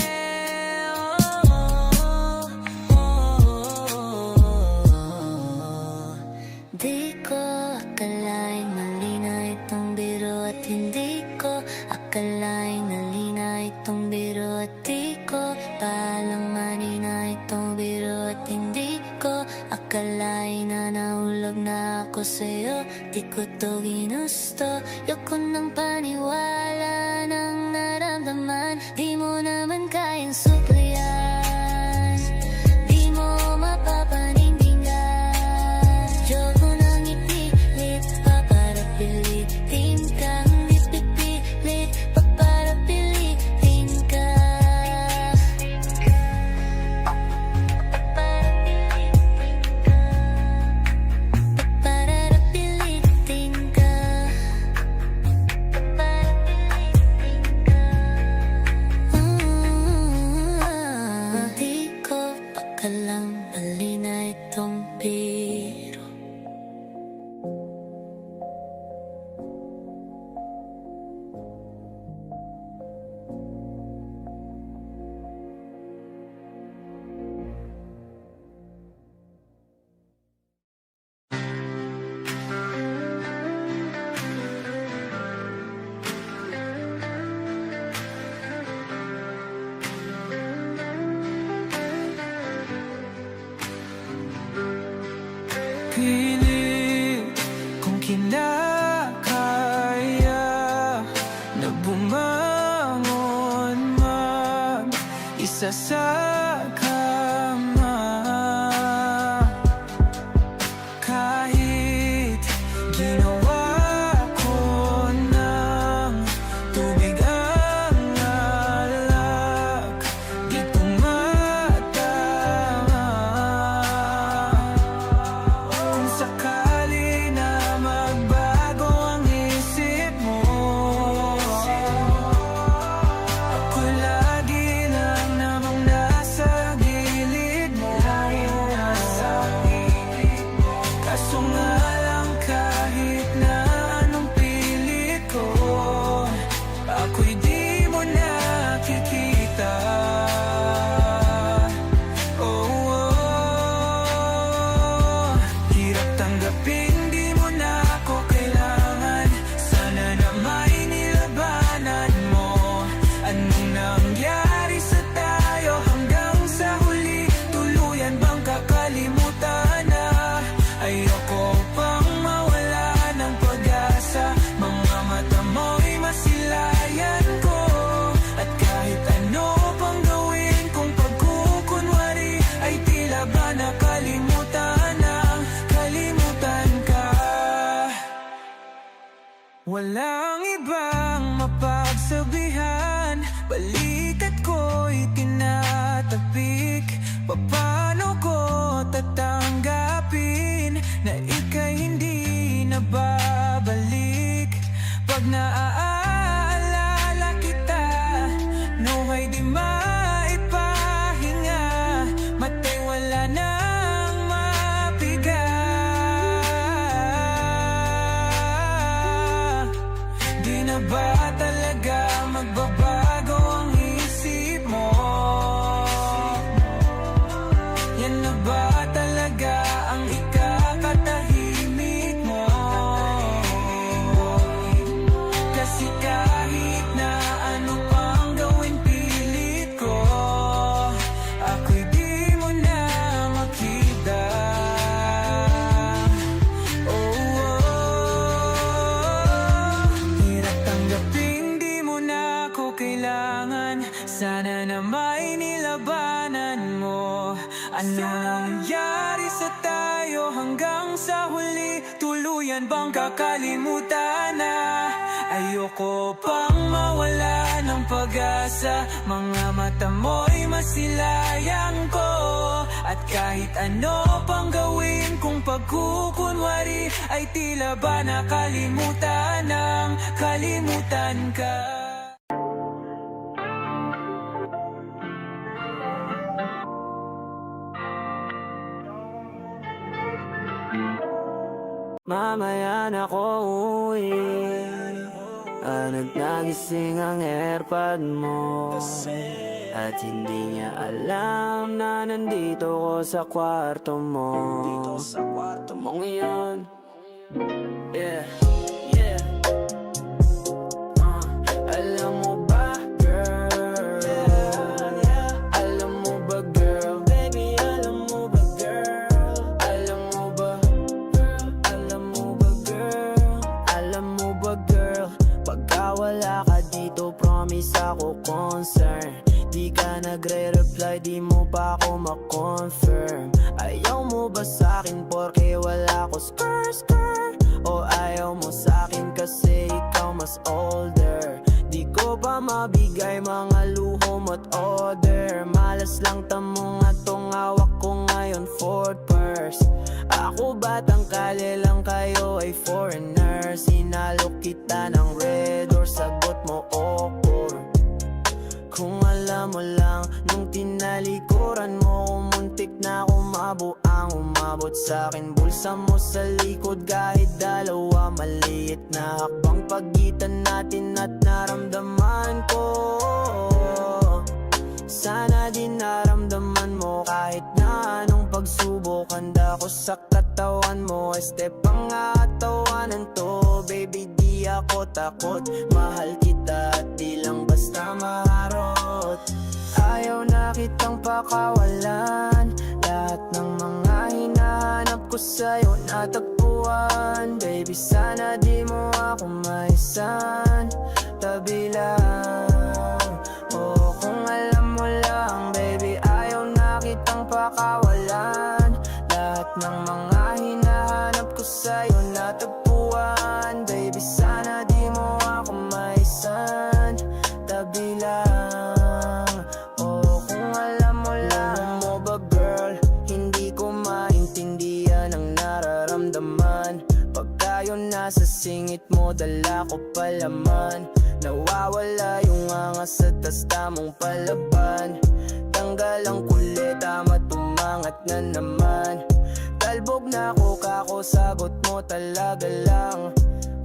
Di ko akalaing mali na itong biro at hindi ko akalaing nali na itong biro at di ko palang mali na itong biro at hindi ko akalaing na nahulog na ako sa'yo. Di ko to ginusto, yoko nang paniwala ng naramdaman. Di mo naman kayang suklayan, di mo mapapanindigan. Yoko nang ipilit pa para pilitin ka, ipipilit pa para pilitin ka. Para pilitin ka. Di ko pakalang mali na itong biro. Pilit kung kinakaya na bumangon mag-isa sa kama. Kahit ginawa ko ng tubig ang alak, di tumatama. Kung sakali na magbago ang isip mo, ako lagi lang namang nasa gilid mo. Kaso nga lang kahit na anong pilit ko, ako'y di mo nakikita. Hirap tanggapin, di mo na ako kailangan. Sana na may nilabanan mo. Anong nangyari sa tayo hanggang sa huli? Tuluyan bang kakalimutan na? Ayoko pang mawala ng pag-asa. Mga mata mo'y masilayan ko. At kahit ano pang gawin kung pagkukunwari, ay tila ba nakalimutan na, kalimutan ka. Walang ibang mapagsabihan, balikat ko'y tinatapik. Paano ko tatanggapin na ika'y hindi na babalik? Pag naaalala kita, nawa'y di maipahinga. Mata'y wala nang mapiga. Di na ba talaga magbabago ang isip mo? Yan na ba talaga ang ikakatahimik mo? Kasi kahit na ano pang gawin pilit ko, ako'y di mo na makita. Hirap tanggapin, di mo na ako kailangan. Sana na may nilabanan mo. Ano nangyari sa tayo hanggang sa huli? Tuluyan bang kakalimutan na? Ayoko pang mawala ng pag-asa. Mga mata mo'y masilayan ko. At kahit ano pang gawin kung pagkukunwari, ay tila ba nakalimutan ng kalimutan ka. Mamaya na ko uwi At nagising ang airpod mo At hindi niya alam na nandito ko sa kwarto mo mong iyon. Yeah, yeah. Alam mo ba, girl? Alam mo ba, girl? Baby, alam mo ba, girl? Alam mo ba, girl? Alam mo ba, girl? Alam mo ba, girl? Pagka wala ka dito, promise ako concern. Di ka nagre-reply, di mo pa ako ma-confirm. Ayaw mo ba sa'kin porke wala ko skr? O ayaw mo sa'kin kasi ikaw mas older? Di ko pa mabigay mga luhom at order. Malas lang tamo nga tong hawak ko ngayon fourth purse. Ako batang kale lang, kayo ay foreigner. Sinalo kita ng red or sagot mo awkward. Kung alam mo lang, nung tinalikuran mo, muntik na kumabo ang umabot sa'kin. Bulsa mo sa likod kahit dalawa, maliit na hakbang pagitan natin at naramdaman ko. Sana din naramdaman mo kahit na anong pagsubok. Handa ko sa katawan mo, step ang atawanan to. Baby, di ako takot, mahal kita at di lang basta maharot. Ayaw na kitang pakawalan, lahat ng mga hinahanap ko sa'yo natagpuan. Baby, sana di mo ako maisan, tabi lang. Oh, kung alam mo lang, baby, ayaw na kitang pakawalan. Lahat ng mga hinahanap ko sa'yo natagpuan. Baby, sana di mo ako maisan, tabi lang. Oh, kung alam mo lang. Alam mo ba, girl, hindi ko maintindihan ang nararamdaman. Pagka yun nasa singit mo, dala ko palaman. Nawawala yung angas sa tasta mong palaban. Tanggal ang kulit, tama tumangat na naman. Talbog na ako, kako, sagot mo talaga lang.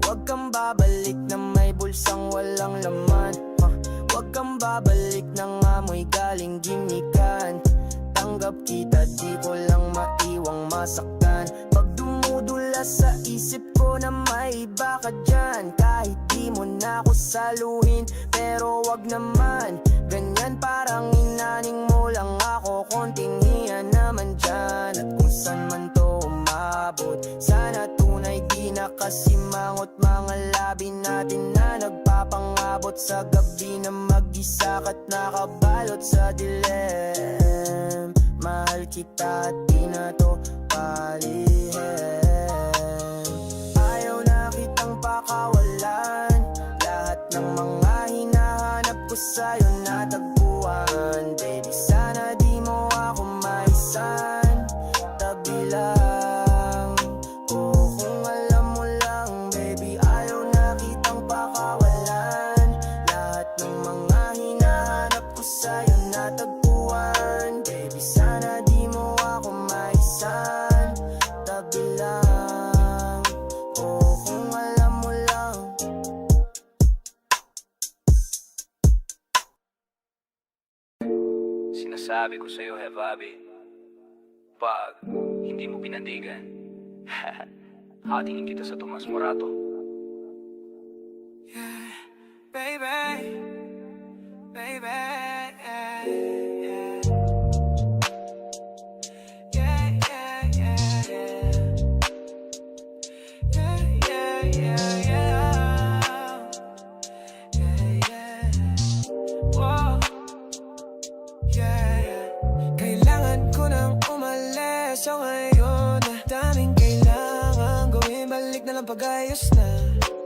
Huwag kang babalik na may bulsang walang laman. Huwag kang babalik ng amoy galing gimikan. Tanggap kita, di ko lang maiwang masaktan. Pag dumudula sa isip ko na may iba ka dyan, kahit di mo na ako saluhin, pero wag naman ganyan, parang inaning mo lang ako. Konting hiya naman dyan, at kung saan man to umabot, sana tunay di nakasimangot. Mga labi natin na nagpapangabot sa gabi na mag-isa ka't nakabalot sa dilim. Mahal kita at di na to palihim. Ayaw na kitang pakawalan, lahat ng mga hinahanap ko sa'yo natagpuan. Baby, sana di mo ako maisan, tabi lang. Oh, kung alam mo lang, baby, ayaw na kitang pakawalan. Lahat ng mga hinahanap ko sa'yo natagpuan. Baby, sana di mo ako maisan, tabi lang. Oh, kung alam mo lang. Sinasabi ko sa'yo, Hevabi, pag hindi mo pinandigan, hatingin kita sa Tomas Morato. Baby, baby, yeah, yeah. Yeah, yeah, yeah, yeah. Yeah, yeah, yeah, yeah. Yeah, yeah. Whoa. Yeah, yeah. Kailangan ko nang umalis, so ngayon daming kailangan gawin, balik na lang pag-ayos na.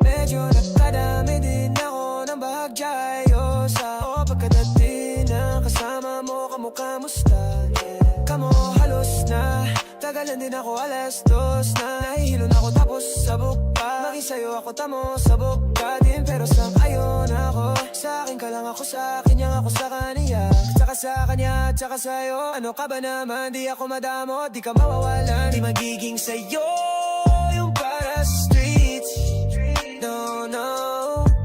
Medyo nakadami din ako ng bahagyayo sa pagkadating na kasama mo, kamusta? Yeah. Kamo halos na, tagalan din ako alas 2 na. Nahihilo na ako tapos sabog pa, maging sa'yo ako tamo, sabog ka din. Pero sang-ayon ako, sa akin ka lang ako, sa akin yang ako sa kanya. Tsaka sa kanya, tsaka sa'yo, ano ka ba naman? Di ako madamo, di ka mawawalan. Di magiging sa'yo yung para sa streets. No, no,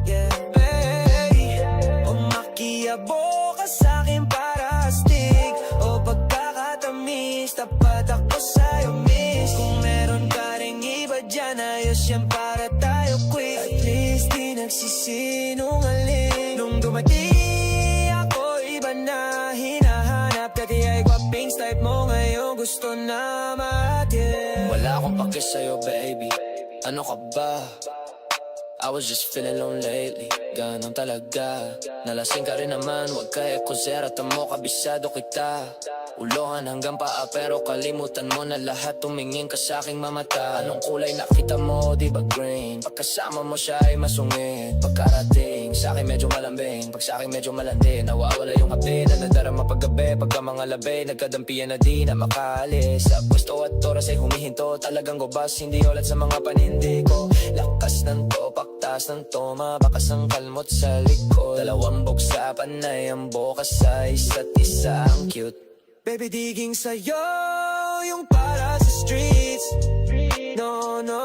yeah. makiabo ka sa'kin para astig o pagkakatamis, tapat ako sa'yo miss. Kung meron ka ring iba dyan, ayos yan para tayo quick. At least di nagsisinungaling. Nung dumating ako, iba na hinahanap. Dati ay guwapings type mo, ngayon gusto na matin. Wala akong pake sa'yo baby, ano ka ba? I was just feeling alone lately, ganon talaga. Nalasing ka rin naman, wag ka ekusera, tamo kabisado kita. Ulohan hanggang paa pero kalimutan mo na lahat. Tumingin ka sa aking mamata. Anong kulay nakita mo, di ba green? Pagkasama mo siya ay masungit. Pagkarating sa akin medyo malambing, pag sa akin medyo malandi, nawawala yung hapdi na nadarama paggabi. Pagka mga labi, nagkadampian na di na makaalis. Sa pwesto at oras ay humihinto, talagang gobas, hindi ulat sa mga panindi ko. Lakas ng to, paktas ng toma, bakas ang kalmot sa likod. Dalawang buksa panay ang bukas sa isa't isa, ang cute. Baby, diging sa'yo yung para sa streets. No, no,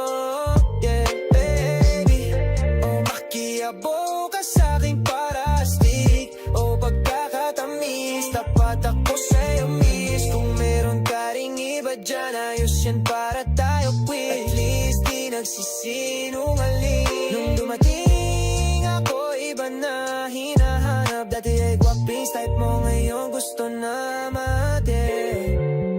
yeah, baby. O makiabo ka sa'king para astig o pagkakatamis, tapat ako sa'yo miss. Kung meron ka ring iba dyan, ayos yan para tayo quick. At least di nagsisinungaling. Nung dumating ako, iba na hinahanap. Dati ay guwapings type mo, ngayon gusto na matin.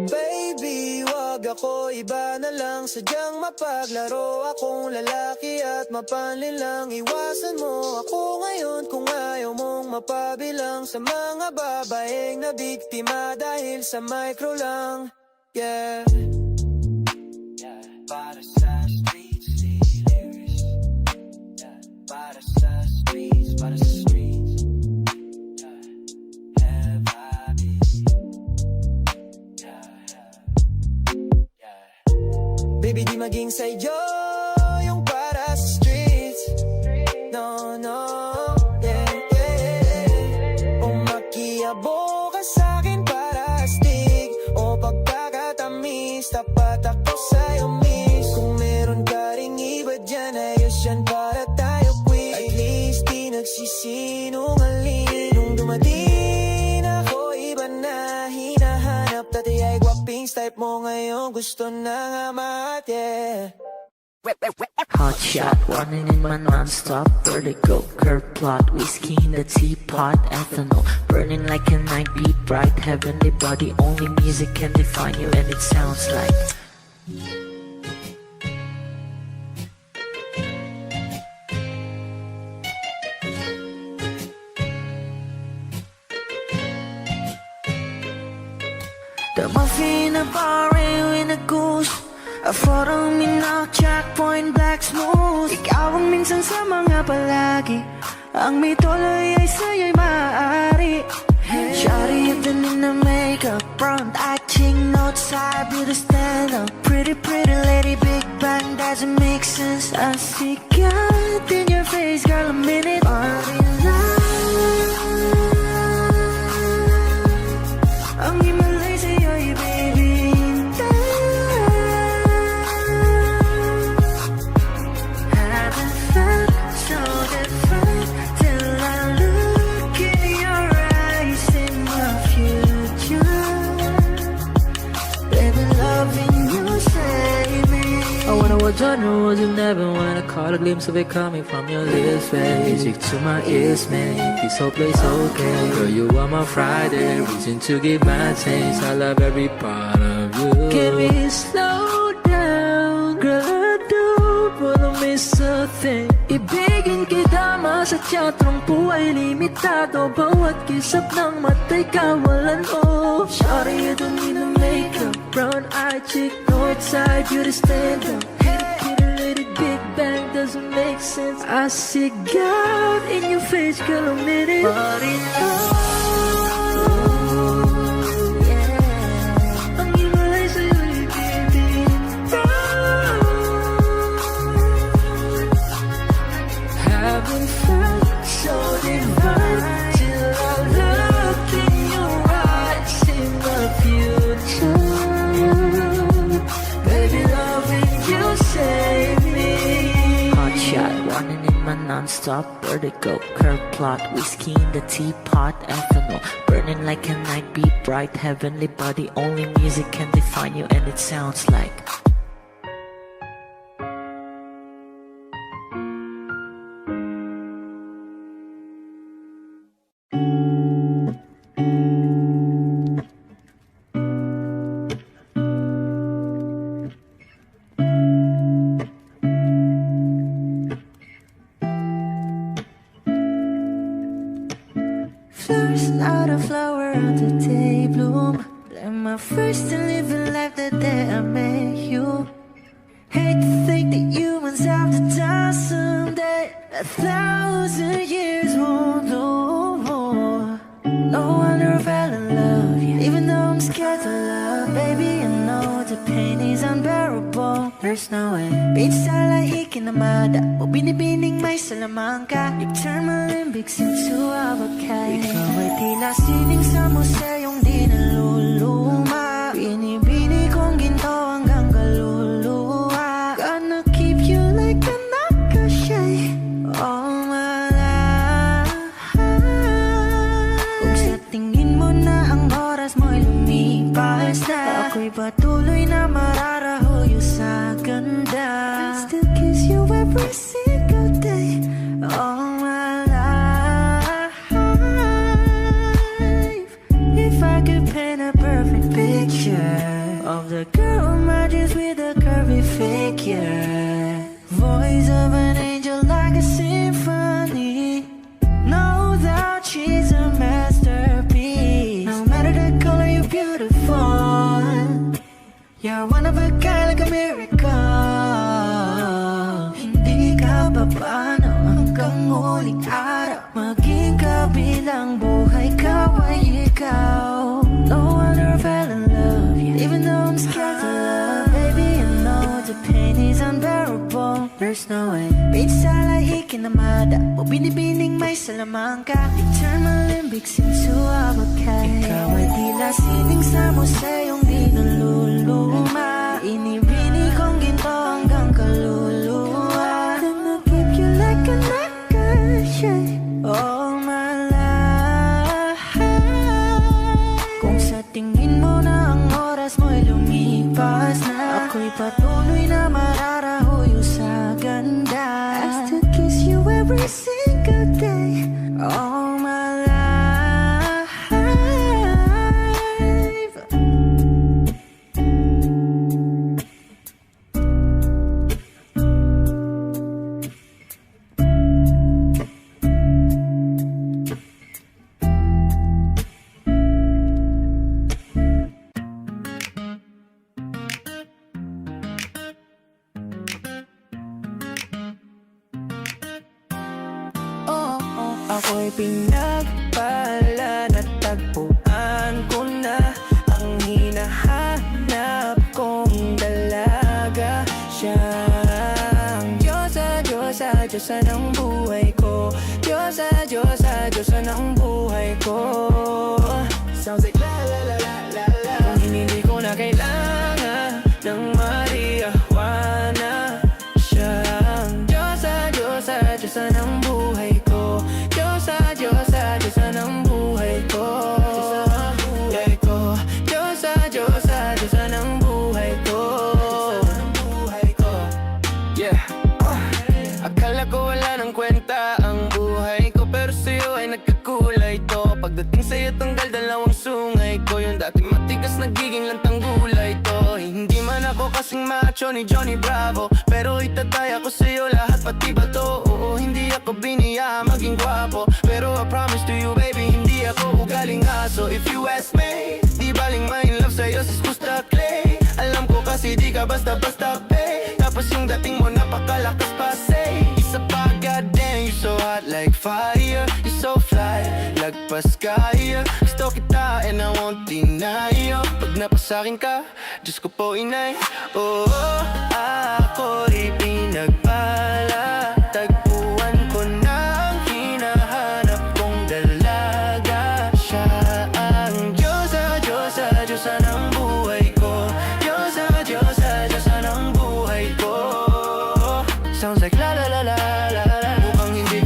Baby, wag ako, iba na lang. Sadyang mapaglaro akong lalaki at mapanlin lang. Iwasan mo ako ngayon kung ayaw mong mapabilang sa mga babaeng na biktima dahil sa micro lang. Yeah. Para sa streets, lyrics. Para sa streets, para sa streets. Baby, di maging sa'yo yung para sa streets. No, no, yeah, yeah. O makiabo ka sa'kin para astig o pagkakatamis, tapat ako sa'yo miss. Kung meron ka ring iba dyan, ayos yan para tayo quick. At least di nagsisinungaling. Nung dumating ako, iba na hinahanap. Dati ay guwapings type mo, ngayon gusto na nga mati. Hot shot, running in my non-stop vertigo. Curve plot, whiskey in the teapot. Ethanol, burning like a night beat bright. Heavenly body, only music can define you. And it sounds like the muffin, a bar, in a goose. A photo, minok, checkpoint, black smooth. Ikaw ang minsan sa mga palagi. Ang may tuloy ay sa'yo'y maaari. Shawty, you've been in the makeup, front acting, outside, beauty stand up. Pretty, pretty lady, big bang, doesn't make sense. I see God in your face, girl, a minute. Body love. Ang himalay sa'yo'y baby. On the road, you never wanna caught a glimpse of it coming from your lips, babe. Music to my ears, man. This whole place okay. Girl, you are my Friday, reason to give my taste. I love every part of you. Can we slow down, girl? I don't wanna miss a thing. Ibigin kita, sa teatrong buhay limitado. Bawat kisap ng mata'y kawalan mo. Shawty, you don't need no makeup. Brown eye chick, north side, beauty stand up. Big bang doesn't make sense. I see God in your face, girl, a minute. Body love, yeah. Ang himalay sa'yo'y bibitaw. Haven't felt so divine till I look in your eyes in the future. Baby, loving you save me. Hot shot, running in my non non-stop vertigo. Curve plot, whiskey in the teapot, ethanol burning like a night beat, bright heavenly body. Only music can define you, and it sounds like Flowers, not a flower on the day bloom. Like my first to living life the day I met you. Hate to think that humans have the time someday. 1,000 years won't know more. No wonder I fell in love, yeah. Even though I'm scared to love, baby, I know the pain is unbearable. There's no way. Beach sa lahi kinamada, o binibining may salamangka. You turn my limbics into avocado. Ikaw ay tila sining sa museyong di naluluma. Binibini kong ginto hanggang kaluluwa. Gonna keep you like a nakashay all my life. Kung sa tingin mo na ang oras mo'y lumipas na, ako'y patuloy na mararahuyo sa ganda. I still kiss you every single day all my life. If I could paint a perfect picture of the girl in my dreams with a curvy figure, voice of an angel like a symphony. No doubt she's a masterpiece. No matter the color, you're beautiful. You're one of a kind, like a miracle. Hindi ka papaano hanggang huling araw. Maging kabilang buhay ka ay ikaw. No wonder I fell in love, yeah. Even though I'm scared to love, baby, I know the pain is unbearable. There's no way. Beach sa lahi kinamada, o binibining may salamangka. You turn my limbics into avocado. Ikaw ay tila sining sa museyong di naluluma. Inibini kong ginto hanggang kaluluwa. Gonna keep you like a nakashay all my life. Kung sa tingin mo na ang oras mo'y lumipas na, ako'y patuloy na mararahuyo sa ganda. I still kiss you every single day all my life. Ako'y pinagpala na tagpuan ko na ang hinahanap kong dalaga. Siyang Diyosa, Diyosa, Diyosa ng buhay ko. Diyosa, Diyosa, Diyosa ng buhay ko. Sounds like la la la la la la. Kung hindi ko na kailangan ng Maria Juana. Siyang Diyosa, Diyosa, Diyosa ng buhay ko. Diyosa, Diyosa, Diyosa ng buhay ko. Diyosa, Diyosa, Diyosa ng buhay ko. Yeah. Akala ko wala nang kwenta ang buhay ko, pero sa'yo ay nagkakulay to. Pagdating sa'yo tanggal dalawang sungay ko. Yung dating matigas nagiging lantang gulay to. Hindi man ako kasing macho ni Johnny Bravo, pero itataya ko sa'yo lahat pati ba to. Oo, hindi ako biniya maging gwapo, pero I promise to you baby, hindi ako ugaling aso. If you ask me, di baling ma-in love sa'yo sis Gusta Clay. Alam ko kasi di ka basta-basta pay. Tapos yung dating mo napakalakas pa say. Isa pa, goddamn, you so hot like fire. You so fly, lagpas kaya. Gusto kita and I won't deny you. Pag napasakin ka, Diyos ko po inay. Oo, ako'y pinagpala. Tagpuan ko na ang hinahanap kong dalaga. Siya ang Diyosa, Diyosa, Diyosa ng buhay ko. Diyosa, Diyosa, Diyosa ng buhay ko. Sounds like la la la la la la. Mukhang hindi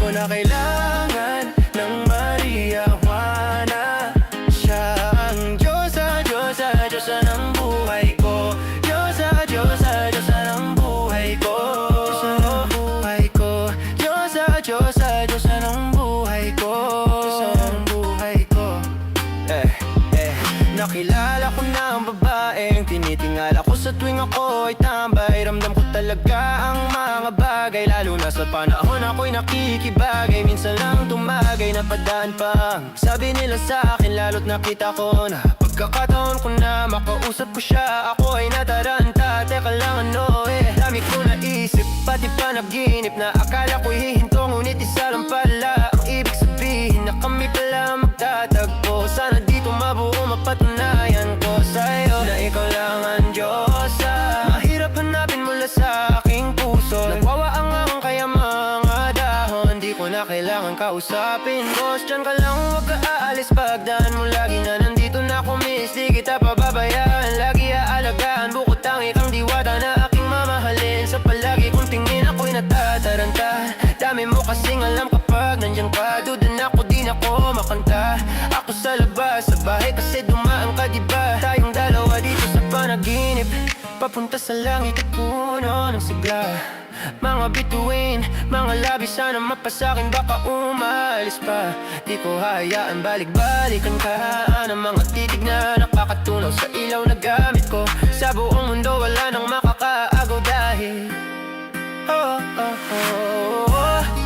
ako ay tambay, ramdam ko talaga ang mga bagay. Lalo na sa panahon ako'y nakikibagay, minsan lang tumagay, napadaan pa ang sabi nila sa akin. Lalo't nakita ko na pagkakataon ko na makausap ko siya, ako ay nataranta. Teka lang ano dami ko naisip, pati panaginip na akala ko'y hihinto, ngunit isa lang pala ang ibig sabihin na kami pala magtatagpo. Sana dito mabuo, mapatunayan ko sa'yo na ikaw lang ang Diyosa. Mahirap hanapin mula sa aking puso, nagwawaang kaya mga dahon, di ko na kailangan kausapin. Boss, dyan ka lang, huwag ka aalis, pagdaan mo lagi na nandito na ako, miss, di kita pababayaan. Lagi aalagaan, bukod tangi kang diwata na aking mamahalin. Sa palagi kong tingin ako'y natataranta, dami mo kasing alam kapag nandyan ka. Dudan ako, di na ako makanta. Ako sa labas, sa bahay kasi dumaan ka, diba? Tayong dalawa dito sa panaginip, papunta sa langit at puno ng sigla. Mga bituin, mga labi, sana mapasakin, baka umalis pa. Di ko hayaan balik-balikan ka ng mga titig na nakakatunaw sa ilaw na gamit ko. Sa buong mundo wala nang makakaagaw dahil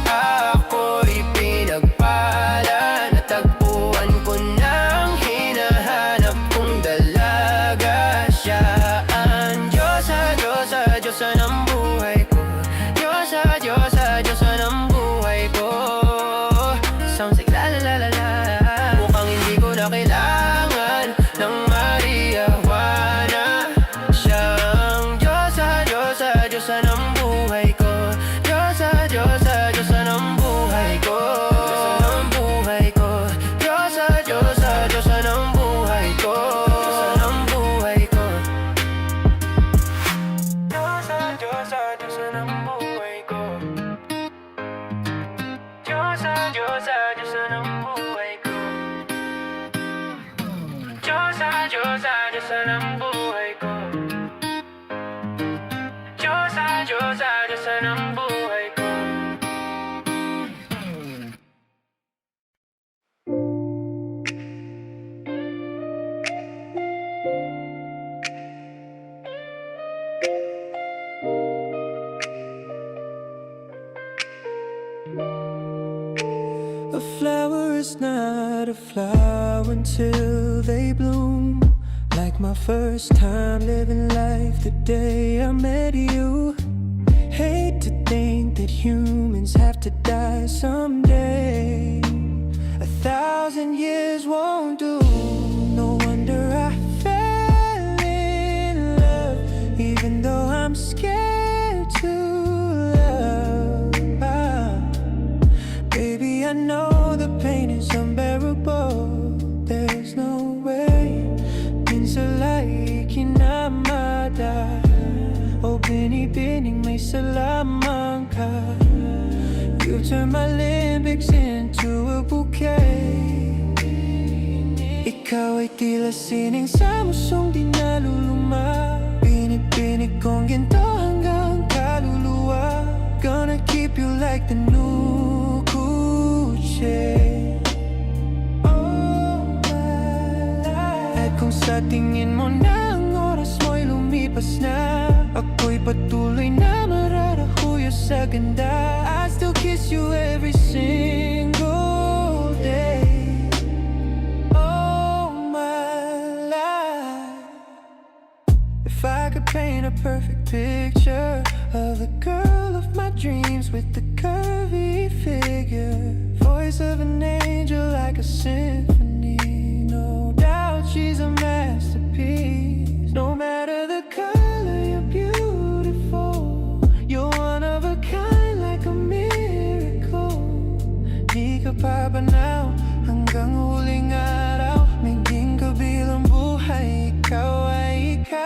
ako'y pinagpala, natagpuan ko ng hinahanap kong dalaga. Siya ang Diyosa, Diyosa, Diyosa ng buhay ko. Diyosa, Diyosa, Diyosa ng buhay ko. Sounds like la la la la la. Mukhang hindi ko na kailangan ng Maria Juana. Siya ang Diyosa, Diyosa, Diyosa ng buhay ko. Diyosa, Diyosa, Diyosa ng buhay ko. Diyosa ng buhay ko. Diyosa, Diyosa, Diyosa ng buhay ko. Diyosa ng buhay ko. Diyosa, Diyosa, Diyosa ng buhay ko. Diyosa, Diyosa, Diyosa ng buhay ko. Diyosa, Diyosa, Diyosa ng buhay ko. Diyosa, Diyosa, Diyosa ng buhay ko. A flower is not a flower until they bloom. Like my first time living life the day I met you. Hate to think that humans have to die someday. 1,000 years won't do. No wonder I fell in love, even though I'm scared to love. Baby, I know the pain is unbearable. There's no way. Minsan like kinamada. O binibining may salaman ka. You turn my limbics into a bouquet. Ikaw ay tila sining sa musong di naluluma. Binibinig kong ginto hanggang kaluluwa. Gonna keep you like the new Gucci. Oh my life. At kung sa tingin mo na ang oras mo'y lumipas na, ako'y patuloy na mararahuyo sa ganda. I still kiss you every single day. Oh my life. If I could paint a perfect picture of the girl of my dreams with the curvy figure, voice of an angel like a symphony. No doubt she's a masterpiece. No matter the color, you're beautiful. You're one of a kind, like a miracle. Di ka pa banaw hanggang huling araw. Maging kabilang buhay, ikaw ay ikaw.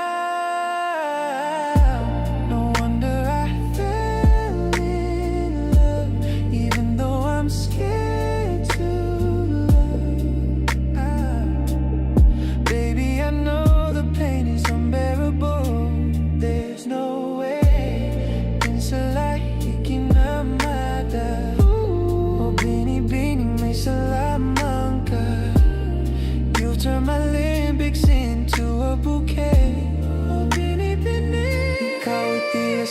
No wonder I fell in love, even though I'm scared to love. Baby, I know the pain is unbearable. There's no way. Minsan like ikinamada. O binibining may salaman ka. You turn my limbics into a bouquet. O binibining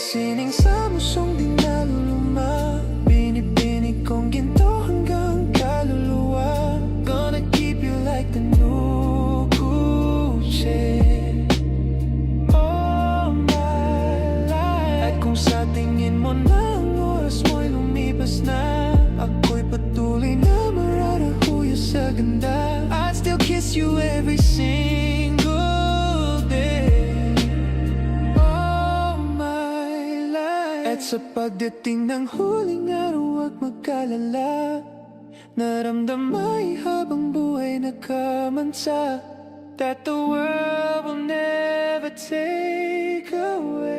sining sa musong di naluluma. Binibinig kong ginto hanggang kaluluwa. Gonna keep you like the new Gucci all my life. At kung sa tingin mo na ang oras mo'y lumipas na, ako'y patuloy na mararahuya sa ganda. I'd still kiss you every single day all my life. At sa pagdating ng huling araw, huwag mag-alala. Naramdamay habang buhay nagkamantsa, that the world will never take away.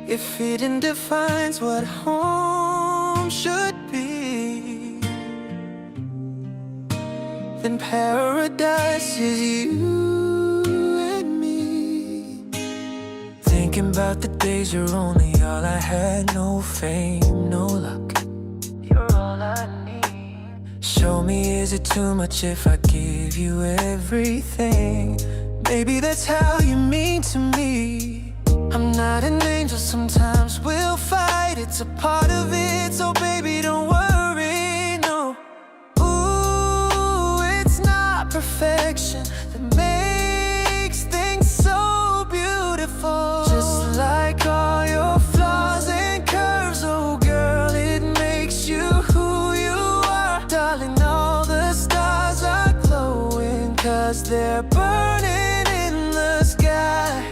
If hidden defines what home should be, then paradise is you and me. Thinking about the days you're only all I had, no fame, no luck. You're all I need. Show me, is it too much if I give you everything? Maybe that's how you mean to me. I'm not an angel, sometimes we'll fight, it's a part of it, so baby don't worry, no. Ooh, it's not perfection that makes things so beautiful. Just like all your flaws and curves, oh girl, it makes you who you are. Darling, all the stars are glowing, 'cause they're burning in the sky.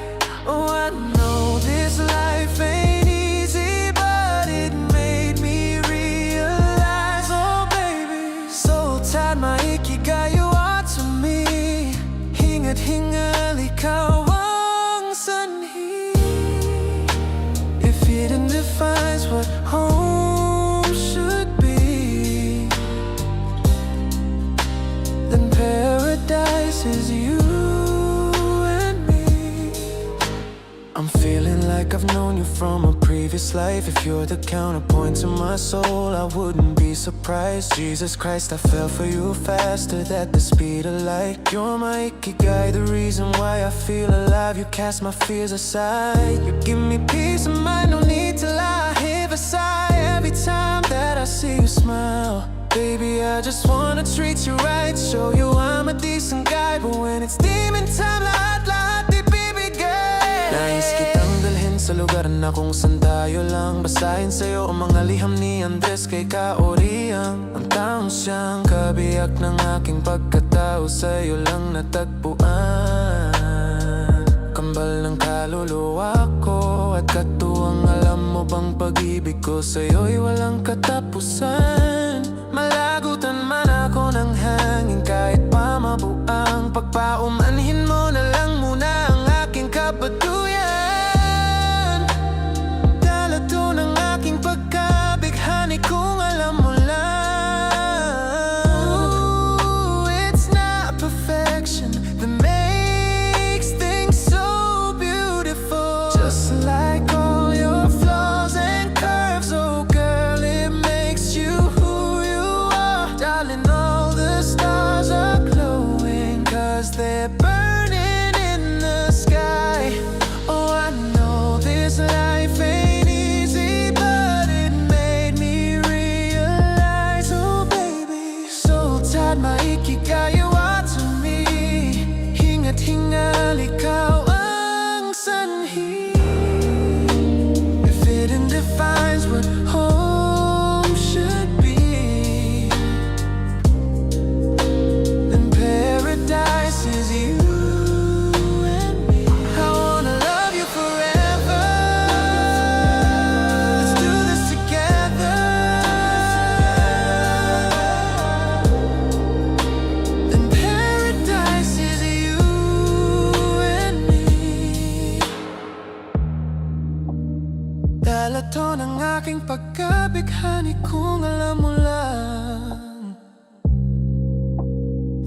Oh, I know this life ain't easy, but it made me realize, oh baby, so tied my ikigai you are to me. Hinga't hingal, ikaw ang sanhi. If hidden defines what home should be, then paradise is you. I'm feeling like I've known you from a previous life. If you're the counterpoint to my soul, I wouldn't be surprised. Jesus Christ, I fell for you faster than the speed of light. You're my ikigai, the reason why I feel alive. You cast my fears aside. You give me peace of mind, no need to lie. If I sigh every time that I see you smile, baby, I just wanna treat you right, show you I'm a decent guy. But when it's demon time, lahat di bibigay. Nais kitang dalhin sa lugar na kung saan tayo lang. Basahin sa'yo ang mga liham ni Andres kay Kaoriang. Ang taong siyang kabiyak ng aking pagkatao, sa'yo lang natagpuan. Kambal ng kaluluwa ko at katuwang, alam mo bang pag-ibig ko sa'yo'y walang katapusan. Malagutan man ako ng hangin, kahit pa mabuang pagpaumanhin mo na lang muna ang aking kabaduyan. Dala to ng aking pagkabighani kung alam mo lang. Ooh, it's not perfection that makes things so beautiful. Just like all your flaws and curves, oh girl, it makes you who you are. Darling, all the stars are glowing, 'cause they're burning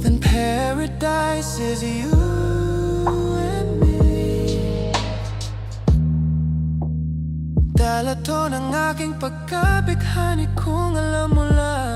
then paradise is you and me. Dala to ng aking pagkabighani kung alam mo lang.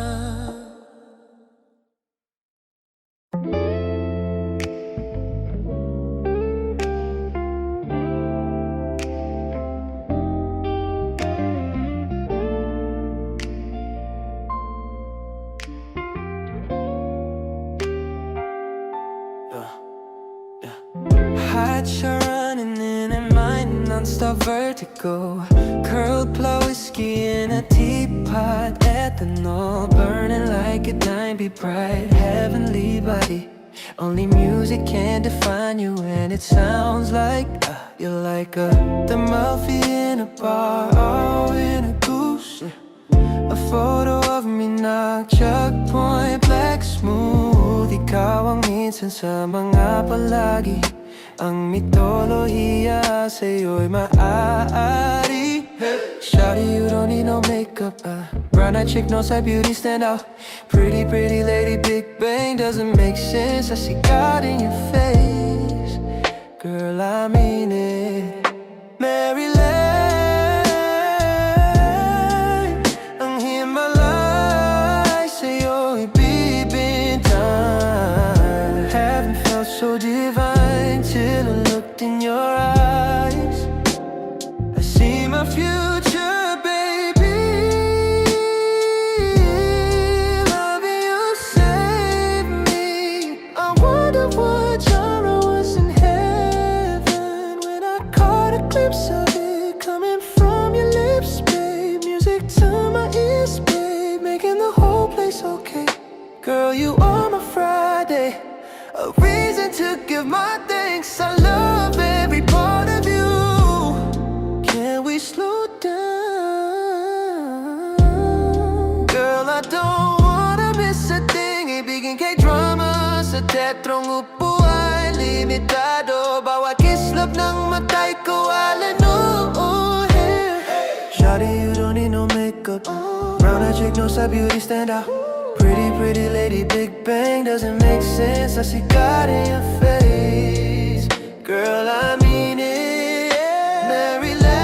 Heart shot running in her mind, non-stop vertigo. Curled plow whiskey in a teapot, ethanol burning like a 9 be bright, heavenly body. Only music can define you, and it sounds like you're like a Amalfi in a bar, oh, in a goose. A photo of me na checkpoint, black smooth. Ikaw ang minsan sa mga palagi. Ang mitolohiya sa'yo'y maaari. Shawty, you don't need no makeup. Brown eyed chick knows her beauty stand out. Pretty, pretty lady, Big Bang doesn't make sense. I see God in your face. Girl, I mean it. Mary Lane, ang Himalay sa'yo'y bibintang. Haven't felt so divine till I looked in your eyes. I see my future, baby. Loving you saved me. I wonder what genre was in heaven when I caught a glimpse of it coming from your lips, babe. Music to my ears, babe, making the whole place okay. Girl, you are my Friday, a reason to give my thanks. I love every part of you. Can we slow down? Girl, I don't wanna miss a thing. Ibigin kay drama sa tetrong upuan. Limitado, bawat kislap ng matay ko alanuhin. Shawty, you don't need no makeup. Brown eyed chick knows her beauty stand out. Pretty, pretty lady, Big Bang doesn't make sense. I see God in your face. Girl, I mean it. Mary Lake,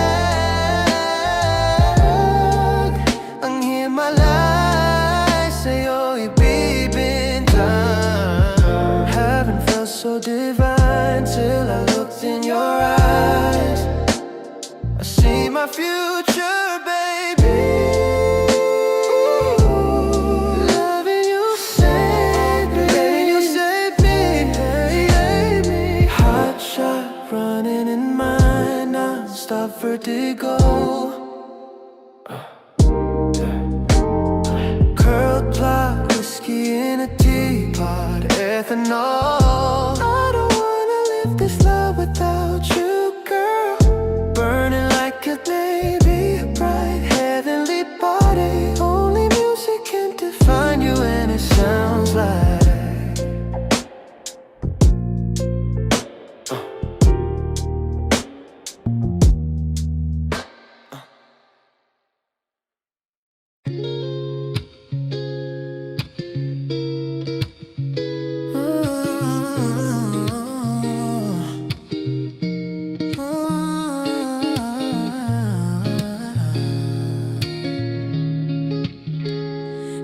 ang Himalay sa'yo'y bibintang. Haven't felt so divine till I looked in your eyes. I see my future, baby. Loving you saved me. Letting you save me, save me. Hot shot running in my non-stop vertigo. Curled plot, whiskey in a teapot, ethanol. I don't wanna live this love without you, girl. Burning like a baby, bright heavenly body. Only music can define you, and it sounds like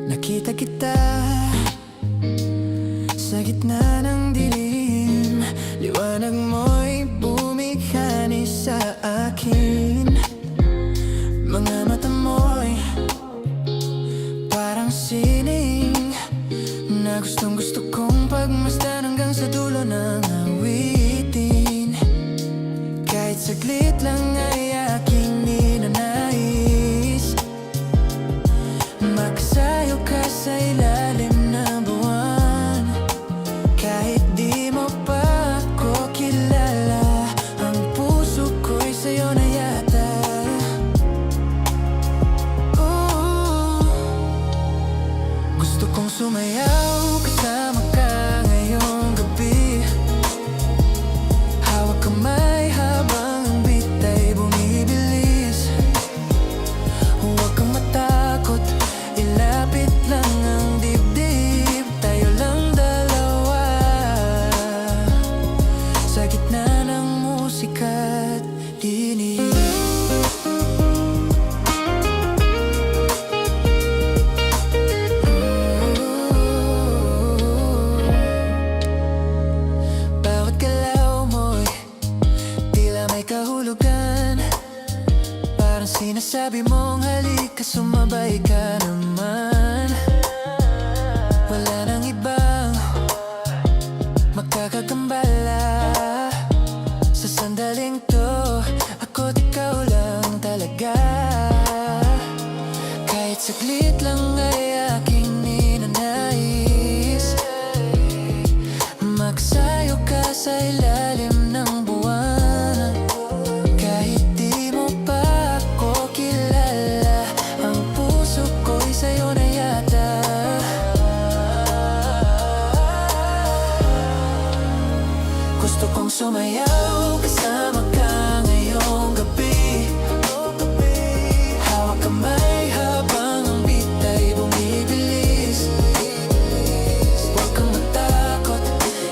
nakita kita sa gitna ng dilim. Liwanag mo'y bumigani sa akin. Mga mata mo'y parang sining na gustong gusto kong pagmasdan hanggang sa dulo ng awitin. Kahit saglit lang ay aking ninanais makasayo ka sa ilalim ng buwan. Kahit di mo pa ako kilala, ang puso ko'y sa'yo na yata. Gusto kong sumayaw kasama sumayaw kasama ka ngayong gabi. Hawak kamay habang ang beat ay bumibilis. Huwag kang matakot,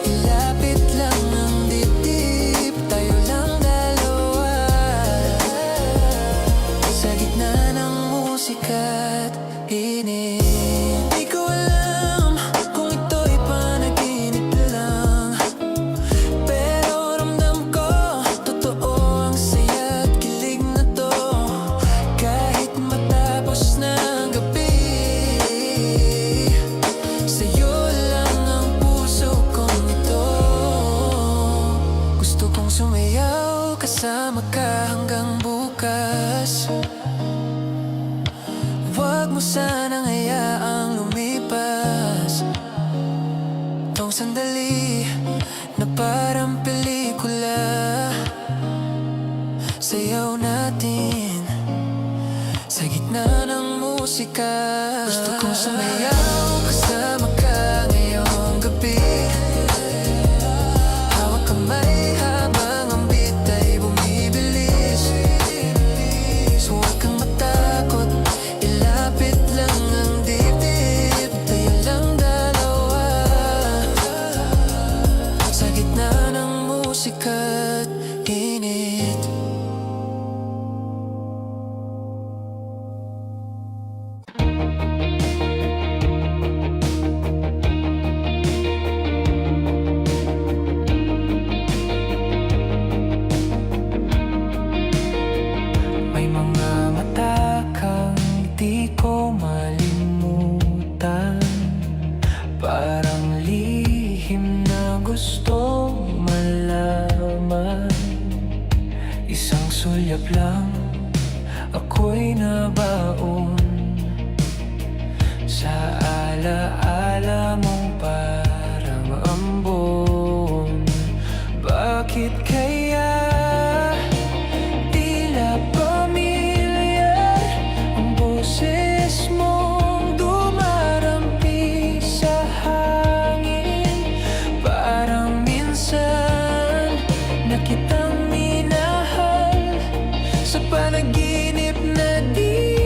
ilapit lang ang dibdib. Tayo lang dalawa sa gitna ng musika't init. Di ko alam kung ito'y panaginip lang, pero ramdam ko totoo ang saya at kilig na to. Kahit matapos na ang gabi, sa'yo lang ang puso kong ito. Gusto kong sumayaw kasama ka hanggang bukas. Huwag mo sanang hayaang lumipas tong sandali na parang pelikula. Sayaw natin sa gitna ng musika. Gusto kong sumayaw kasama ka ngayong gabi. Hawak kamay habang ang beat ay bumibilis. So huwag kang matakot, ilapit lang ang dibdib. Tayo lang dalawa sa gitna ng musika't init. May mga mata kang di ko malimutan, parang lihim na gusto malaman. Isang sulyap lang ako'y nabaon sa alaala mong parang ambon. Bakit kaya tila pamilyar ang boses mong dumarampi sa hangin? Parang minsan na kitang minahal sa panaginip na di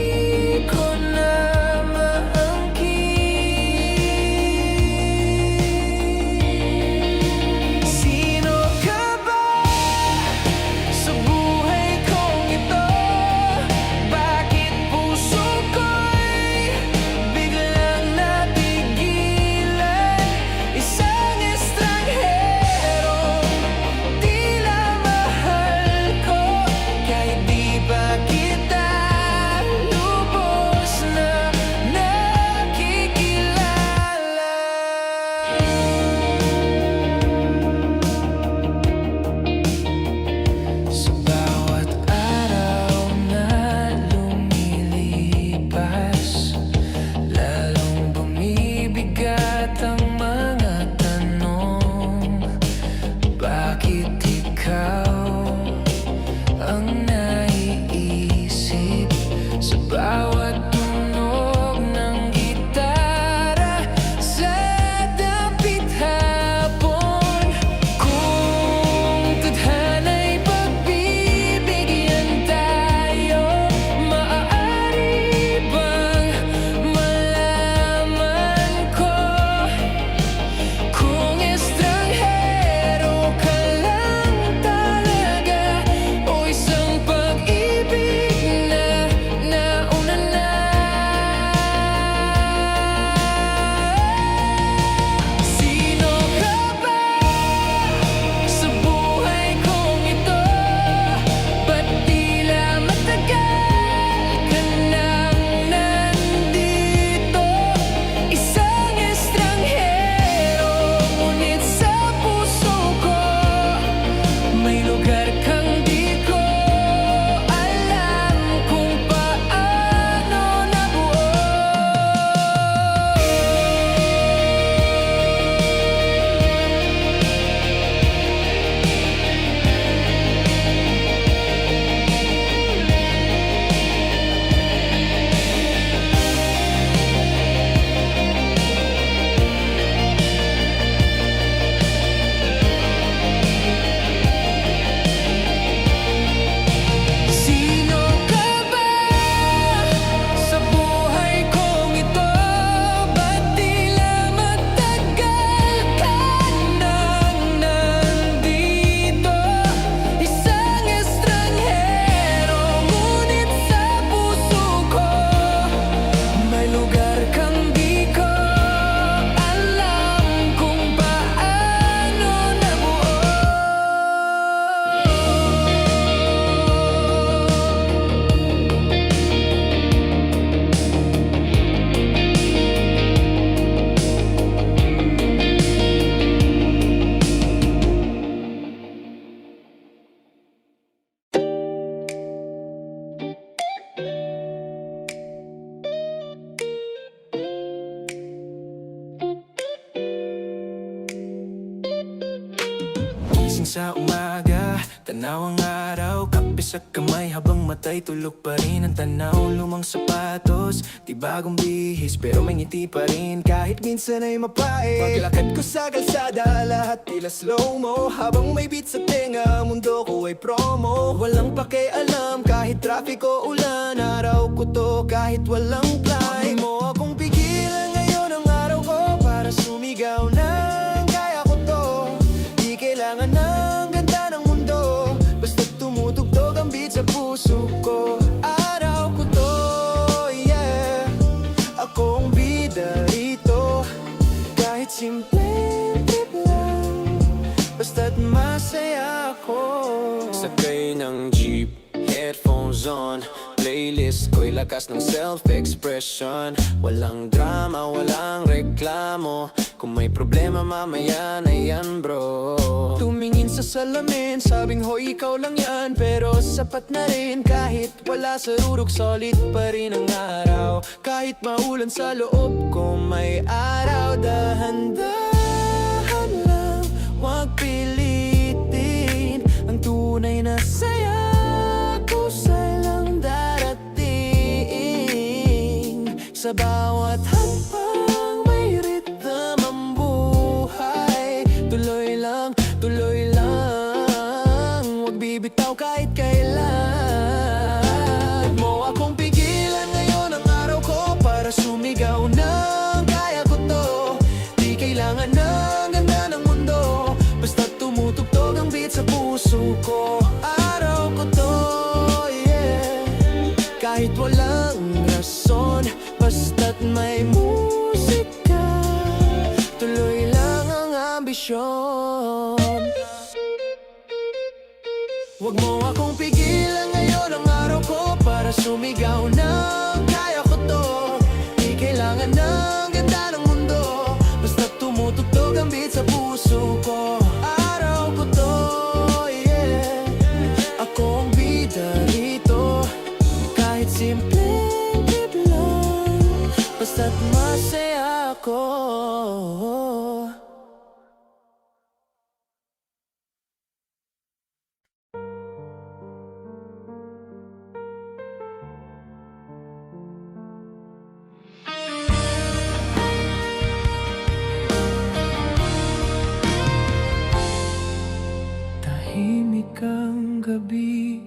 Gising sa umaga, tanaw ang araw, kape sa kamay habang matay tulog pa rin ang tanaw. Lumang sapatos, di bagong bihis pero may ngiti pa rin kahit minsan ay mapait. Paglakad ko sa kalsada, lahat tila slow-mo, habang may beat sa tenga, mundo ko ay promo. Walang pakialam kahit traffic o ulan, araw ko to kahit walang plan. Huwag mo akong pigilan ngayon ang araw ko para sumigaw ng kaya ko to. Di kailangan ng ganda ng mundo, basta tumutugtog ang beat sa puso ko. Araw ko to, yeah. Ako ang bida rito, kahit simpleng trip lang, basta't masaya ako. Sakay ng jeep, headphones on, playlist ko'y lakas ng self-expression. Walang drama, walang reklamo, kung may problema mamaya na yan bro. Tumingin sa salamin, sabing hoy ikaw lang yan, pero sapat na rin kahit wala sa rurok, solid pa rin ang araw. Kahit maulan sa loob ko may araw, dahan-dahan lang, huwag pilitin ang tunay na saya. Sa bawat hakbang may rhythm ang buhay. Tuloy lang, huwag bibitaw kahit kailan. Huwag mo akong pigilan ngayon ang araw ko para sumigaw ng kaya ko to. Di kailangan ng ganda ng mundo, basta tumutugtog ang beat sa puso ko. Araw ko to, yeah. Kahit walang rason, basta't may musika, tuloy lang ang ambisyon. Huwag mo akong pigilan ngayon ang araw ko para sumigaw ng kaya ko to. Di kailangan ng ganda ng mundo, basta't tumutugtog ang beat sa puso ko. Araw ko to, yeah. Ako ang bida rito, kahit simple basta't masaya ako. Tahimik ang gabi,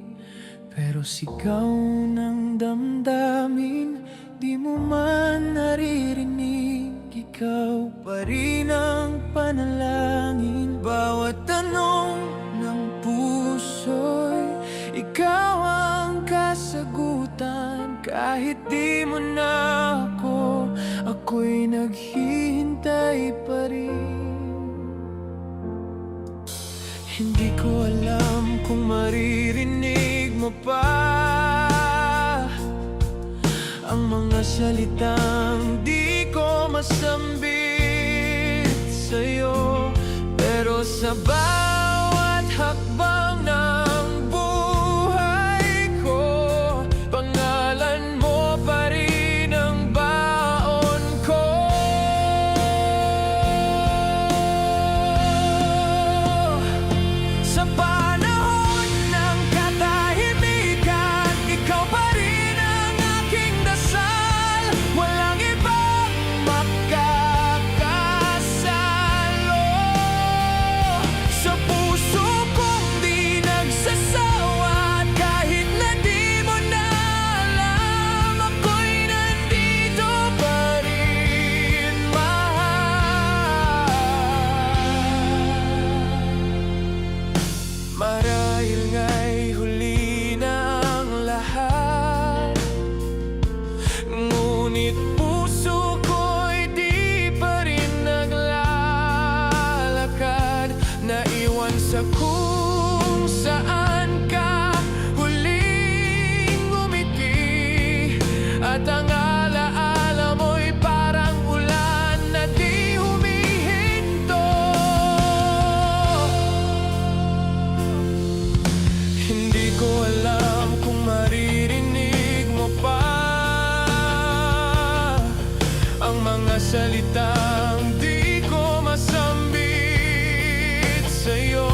pero sigaw ng damdamin di mo man naririnig, ikaw pa rin ang panalangin. Bawat tanong ng puso'y ikaw ang kasagutan. Kahit di mo na ako'y naghihintay pa rin. Hindi ko alam kung maririnig mo pa ang mga salitang di ko masambit sa'yo, pero sa bawat hakbang ng buhay ko, pangalan mo pa rin ang baon ko. Sa panahon ng katahimikan, ikaw pa rin ang aking dasal. Walang ibang makakasalo sa puso kong di nagsasawa. Kahit na di mo na alam, ako'y nandito pa rin, mahal. Marahil nga'y huli na ang lahat, ngunit puso ko'y di pa rin naglalakad. Naiwan sa kung saan ka huling ngumiti, at ang alaala mo'y parang ulan na di humihinto. Hindi ko alam kung maririnig mo pa ang mga salitang di ko masambit sa'yo,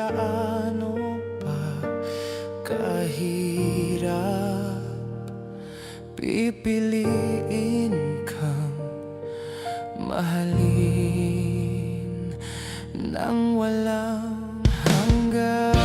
gaano pa kahirap pipiliin kang mahalin nang walang hanggan.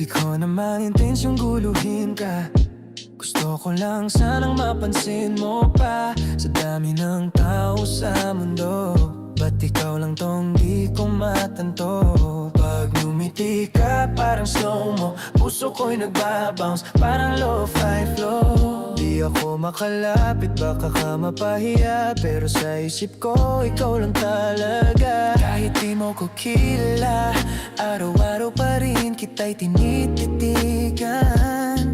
Di ko naman intensyong guluhin ka. Gusto ko lang sanang mapansin mo pa. Sa dami ng tao sa mundo, ba't ikaw lang tong di ko matanto? Pag ngumiti ka parang slow-mo, puso ko'y nagbabounce parang lo-fi flow. Di ako makalapit, baka ka mapahiya, pero sa isip ko ikaw lang talaga. Kahit di mo ko kilala, araw-araw pa rin kita'y tinititigan.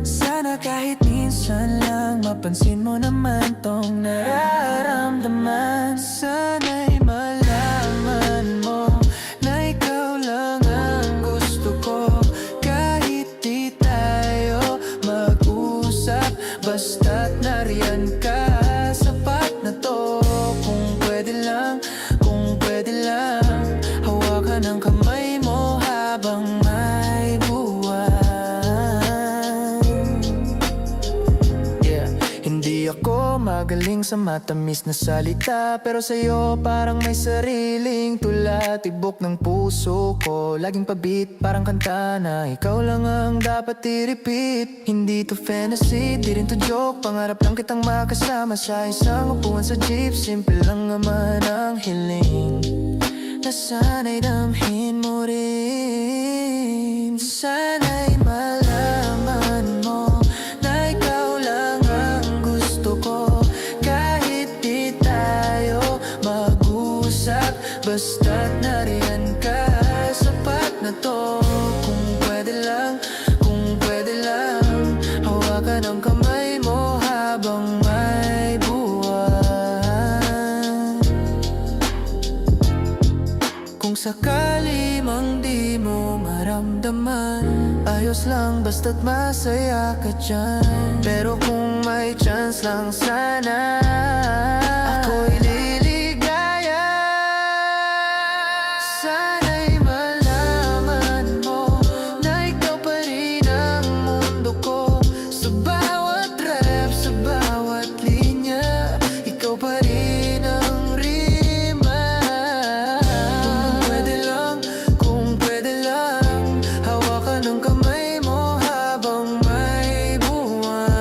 Sana kahit minsan lang mapansin mo naman tong nararamdaman. Sana'y malaman mo na ikaw lang ang gusto ko. Kahit di tayo mag-usap, basta't nariyan ka, sapat na to. Kung pwede lang, hawakan ang kamay mo habang may buwan. Yeah, hindi ako magaling sa matamis na salita, pero sa'yo parang may sariling tula. Tibok ng puso ko, laging pabit, parang kanta na ikaw lang ang dapat i-repeat. Hindi to fantasy, di rin to joke, pangarap lang kitang makasama sa isang upuan sa jeep. Simple lang naman ang hiling na sana'y damhin mo rin. Sana'y malaman mo na ikaw lang ang gusto ko. Kahit di tayo mag-usap, basta't nariyan ka, sapat na to. Kung pwede lang, hawakan ang kamay mo habang may buwan. Kung sakali mang di mo maramdaman, ayos lang basta't masaya ka dyan. Pero kung may chance lang sana, ako'y liligaya. Sana'y malaman mo na ikaw pa rin ang mundo ko. Sa bawat rap, sa bawat linya, ikaw pa rin ang rima. Kung pwede lang, hawakan ang kamay mo habang may buwan.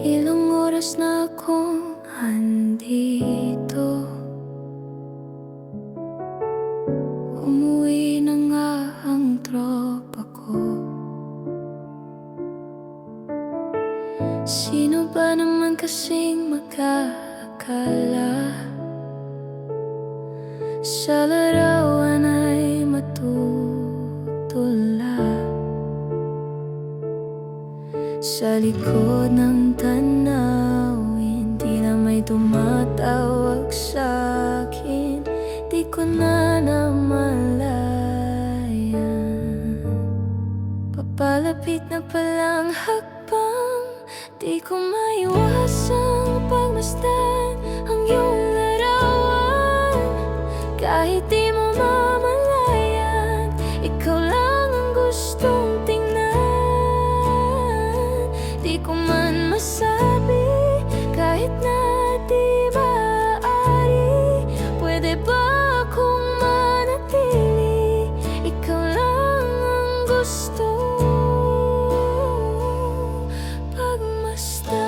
Ilang oras na akong andito, umuwi na nga ang tropa ko. Sino ba naman kasing makakakala sa larawan ay matutula sa likod ng tanawin, di na may tumatawag sa'kin, di ko na namalayan. Papalapit na palang hakbang, di ko maiwasang pagmasdan ang iyong larawan. Kahit di mo mamalayan, ikaw lang ang gustong tingnan. Di ko man masabi kahit na di maaari, pwede ba akong manatili? Ikaw lang ang gusto pagmasdan.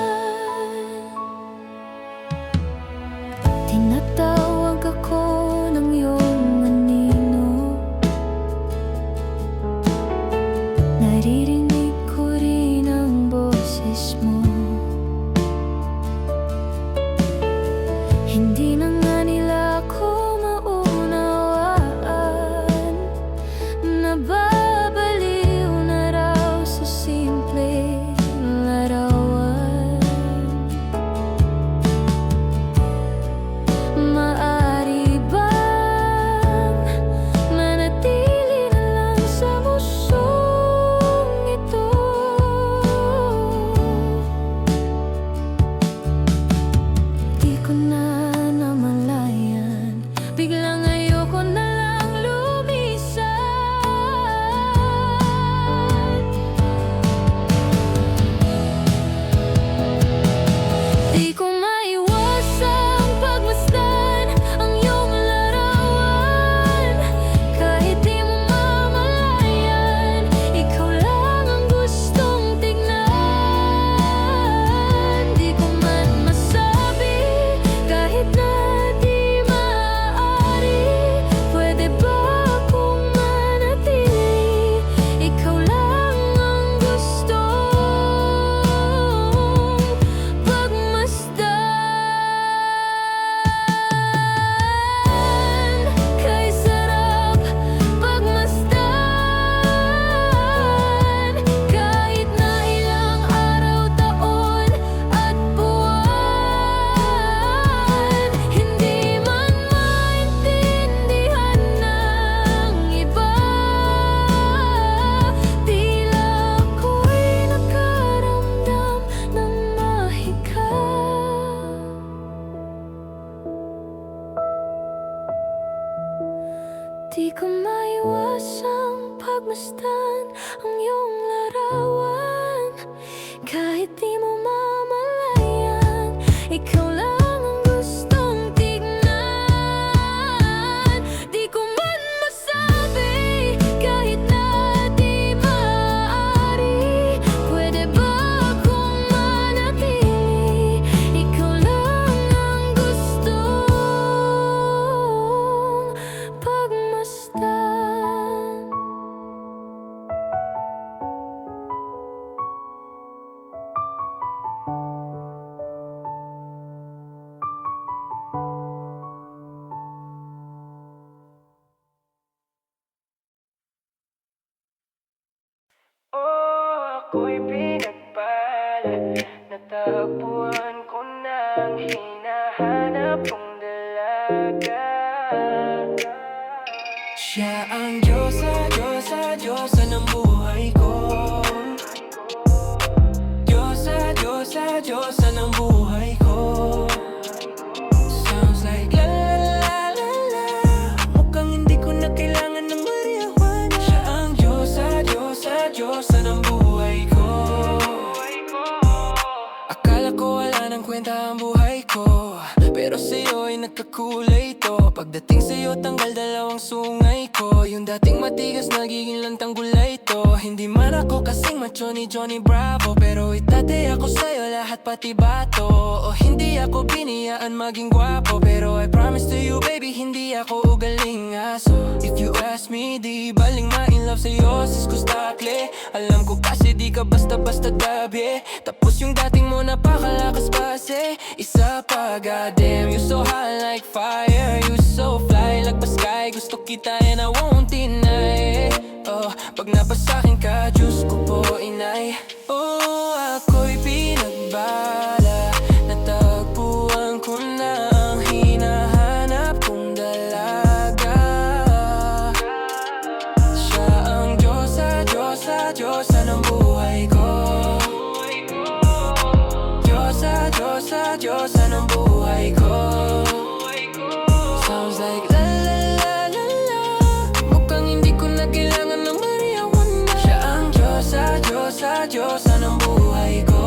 masdan ang iyong larawan. Kahit di mo mamalayan, ikaw lang ang gustong tignan. Di ko man masabi, kahit na di maaari, pwede ba akong manatili? Ikaw lang ang gustong pagmasdan. Oh, ako'y pinagpala. Natagpuan ko ng hinahanap kong dalaga. Siya ang Diyosa, Diyosa, Diyosa ng buhay ko. Diyosa, Diyosa, Diyosa ng buhay ko. Sounds like la la la la la. Mukhang hindi ko na kailangan ng marijuana. Siya ang Diyosa, Diyosa, Diyosa ng buhay ko. Akala ko wala nang kwenta ang buhay ko, pero sa'yo ay nagkakulay ito. Pagdating sa'yo tanggal dalawang sungay ko. Yung dating matigas nagiging lantang gulay ito. Hindi man ako kasing macho ni Johnny Bravo, pero itate ako sa'yo lahat pati bato. O hindi ako biniyaan maging gwapo, pero I promise to you baby hindi ako ugaling aso. If you ask me, di baling ma-in love sa'yo sis ko stakle. Alam ko kasi di ka basta-basta gabi. Tapos yung dating mo napakalakas pase. Isa pa, goddamn, you so hot like fire. You so fly like the sky. Gusto kita and I won't deny. Oh, pag napasakin ka, Diyos ko po inay. Oh, ako'y pinagbala. Natagpuan ko na ang hinahanap kong dalaga. Siya ang Diyosa, Diyosa, Diyosa ng buhay ko. Diyosa, Diyosa, Diyosa ng buhay ko. Sounds like la la la la la. Mukhang hindi ko na kailangan ng marijuana. Siya ang Diyosa, Diyosa, Diyosa ng buhay ko.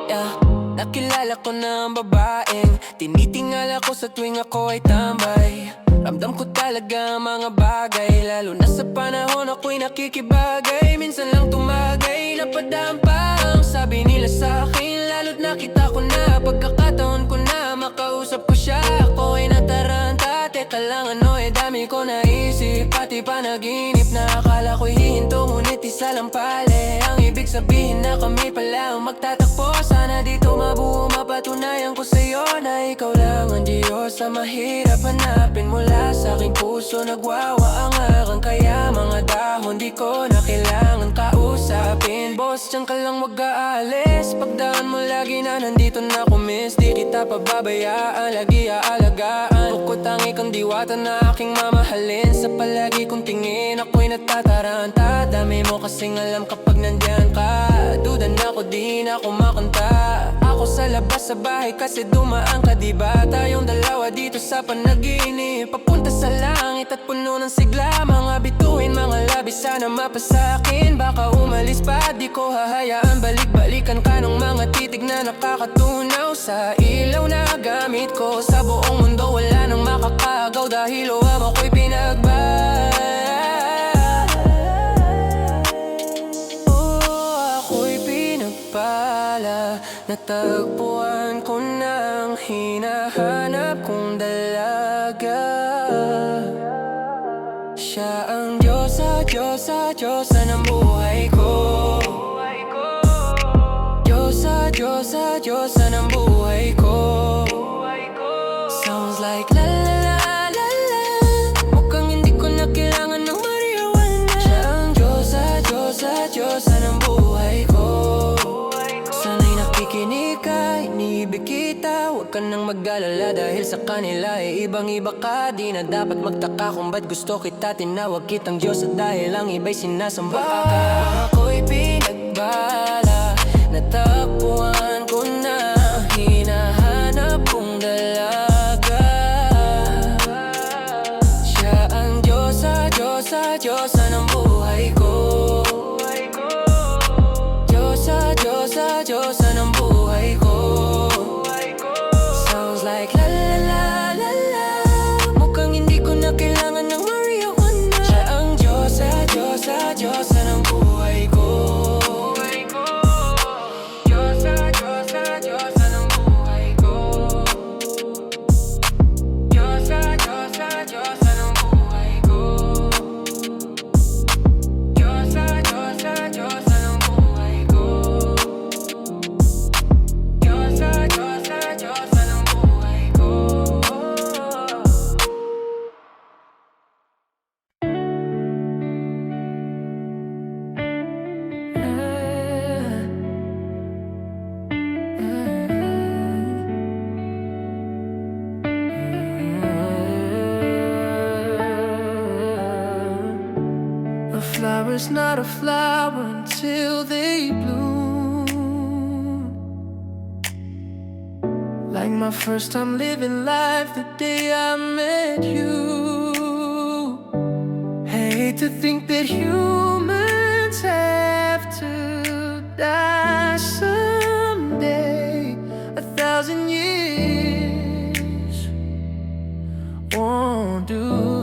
Yeah. Nakilala ko na ang babaeng tinitingala ko sa tuwing ako ay tambay. Ramdam ko talaga ang mga bagay, lalo na sa panahon ako'y nakikibagay. Minsan lang tumagay, napadaan pa ang sabi nila sa'kin. Lalo't nakita ko na, pagkakataon ko na makausap ko siya. Ako ay nataranta, teka lang ano dami ko naisip. Pati panaginip na akala ko'y hihinto, ngunit isa lang pala. Ang ibig sabihin na kami pala ang magtatakpo. Sana dito mabuo, mapatunayan ko sa'yo na ikaw lang ang Diyos. Sa mahirap hanapin mula sa aking puso, nagwawa ang aking kaya mga dahon di ko na kailangan kausapin. Boss, diyan ka lang wag aalis. Pagdaan mo lagi na nandito na ako miss. Di kita pababayaan, lagi aalagaan. Bukod tangi kang diwata na aking mamahalin. Sa palagi kong tingin ako'y natataranta. Dami mo kasing alam kapag nandyan ka. Duda na ako di na ako makanta. Ako sa labas sa bahay kasi dumaan ka diba? Tayong dalawa dito sa panaginip, papunta sa langit at puno ng sigla. Mga bituin, mga labi sana mapasakin. Baka umalis pa, di ko hahayaan. Balik-balikan ka ng mga titig na nakakatunaw. Sa ilaw na gamit ko sa buong mundo, wala nang makakagaw. Dahil uwam ako'y ako'y pinagpala. Natagpuan ko na ang hinahanap kong dalaga. Siya ang Diyosa, Diyosa, Diyosa ng buhay ko. Diyosa, Diyosa, Diyosa ng buhay ko. Sounds like la la la la la. Mukhang hindi ko na kailangan ng marijuana. Siya ang Diyosa, Diyosa, Diyosa ng buhay ko. Sana'y nakikinig ka, iniibig kita. Huwag ka nang mag-alala dahil sa kanila ay ibang-iba ka. Di na dapat magtaka kung ba't gusto kita. Tinawag kitang Diyos at dahil ang iba'y sinasamba ka. Ako'y pinagbala. Natagpuan ko na hinahanap kong dalaga. Siya ang Diyosa, Diyosa, Diyosa is not a flower until they bloom. Like my first time living life the day I met you. Hate to think that humans have to die someday. 1,000 years won't do.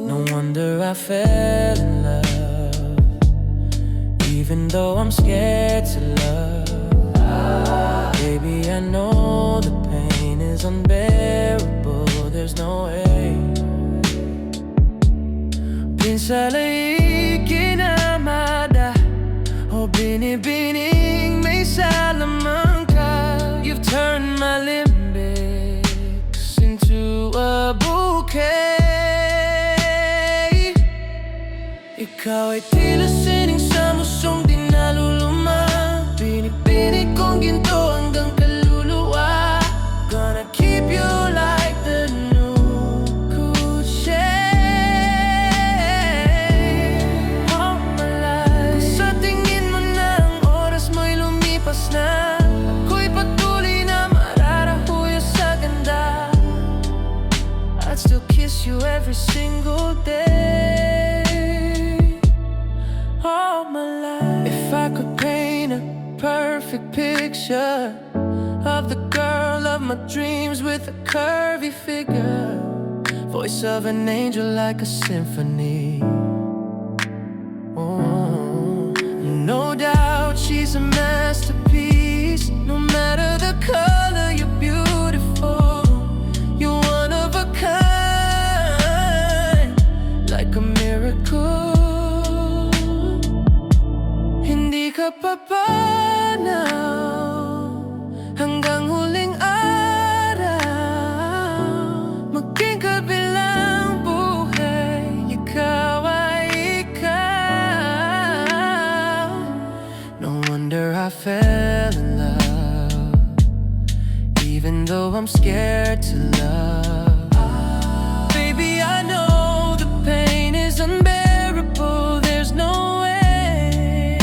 No wonder I fell in love, even though I'm scared to love. Baby, I know the pain is unbearable, there's no way. Pinsala'y kinamada o binibining may salamangka. You've turned my limbics into a bouquet. Ikaw ay tila sining sa musong di naluluma. Binibinig kong ginto hanggang kaluluwa. Gonna keep you like the new Gucci all my life. Kung sa tingin mo na ang oras mo'y lumipas na, ako'y patuloy na mararahuya sa ganda. I'd still kiss you every single day, all my life. If I could paint a perfect picture of the girl of my dreams with a curvy figure, voice of an angel like a symphony. Oh, no doubt she's a masterpiece. No matter the color, you're beautiful. You're one of a kind, like a miracle. Hindi ka papanaw hanggang huling araw. Maging kabilang buhay, ikaw ay ikaw. No wonder I fell in love, even though I'm scared to love. Baby, I know the pain is unbearable, there's no way.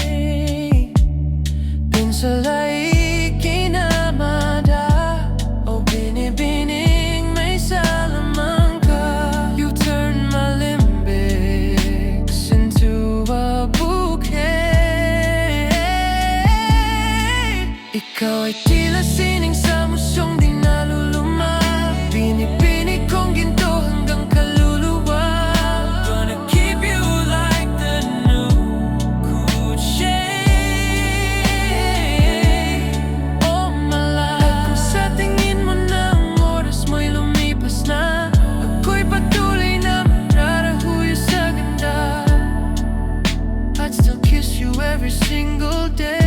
Pinsala'y kinamada o binibining may salamangka. You turned my limbics into a bouquet. Ikaw ay tila sining sa musyong di naluluma. Binibinig kong ginto hanggang kaluluwa. Gonna keep you like the new Gucci all my life. Kung sa tingin mo na ang oras mo'y lumipas na, ako'y patuloy na mararahuya sa ganda. I'd still kiss you every single day.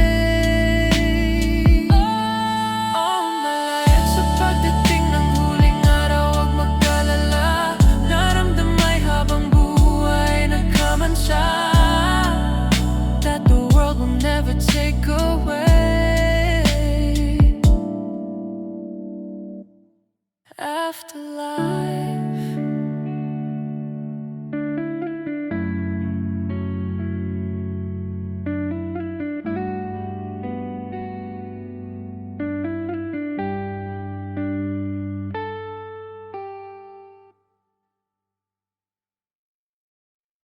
That the world will never take away. Afterlife.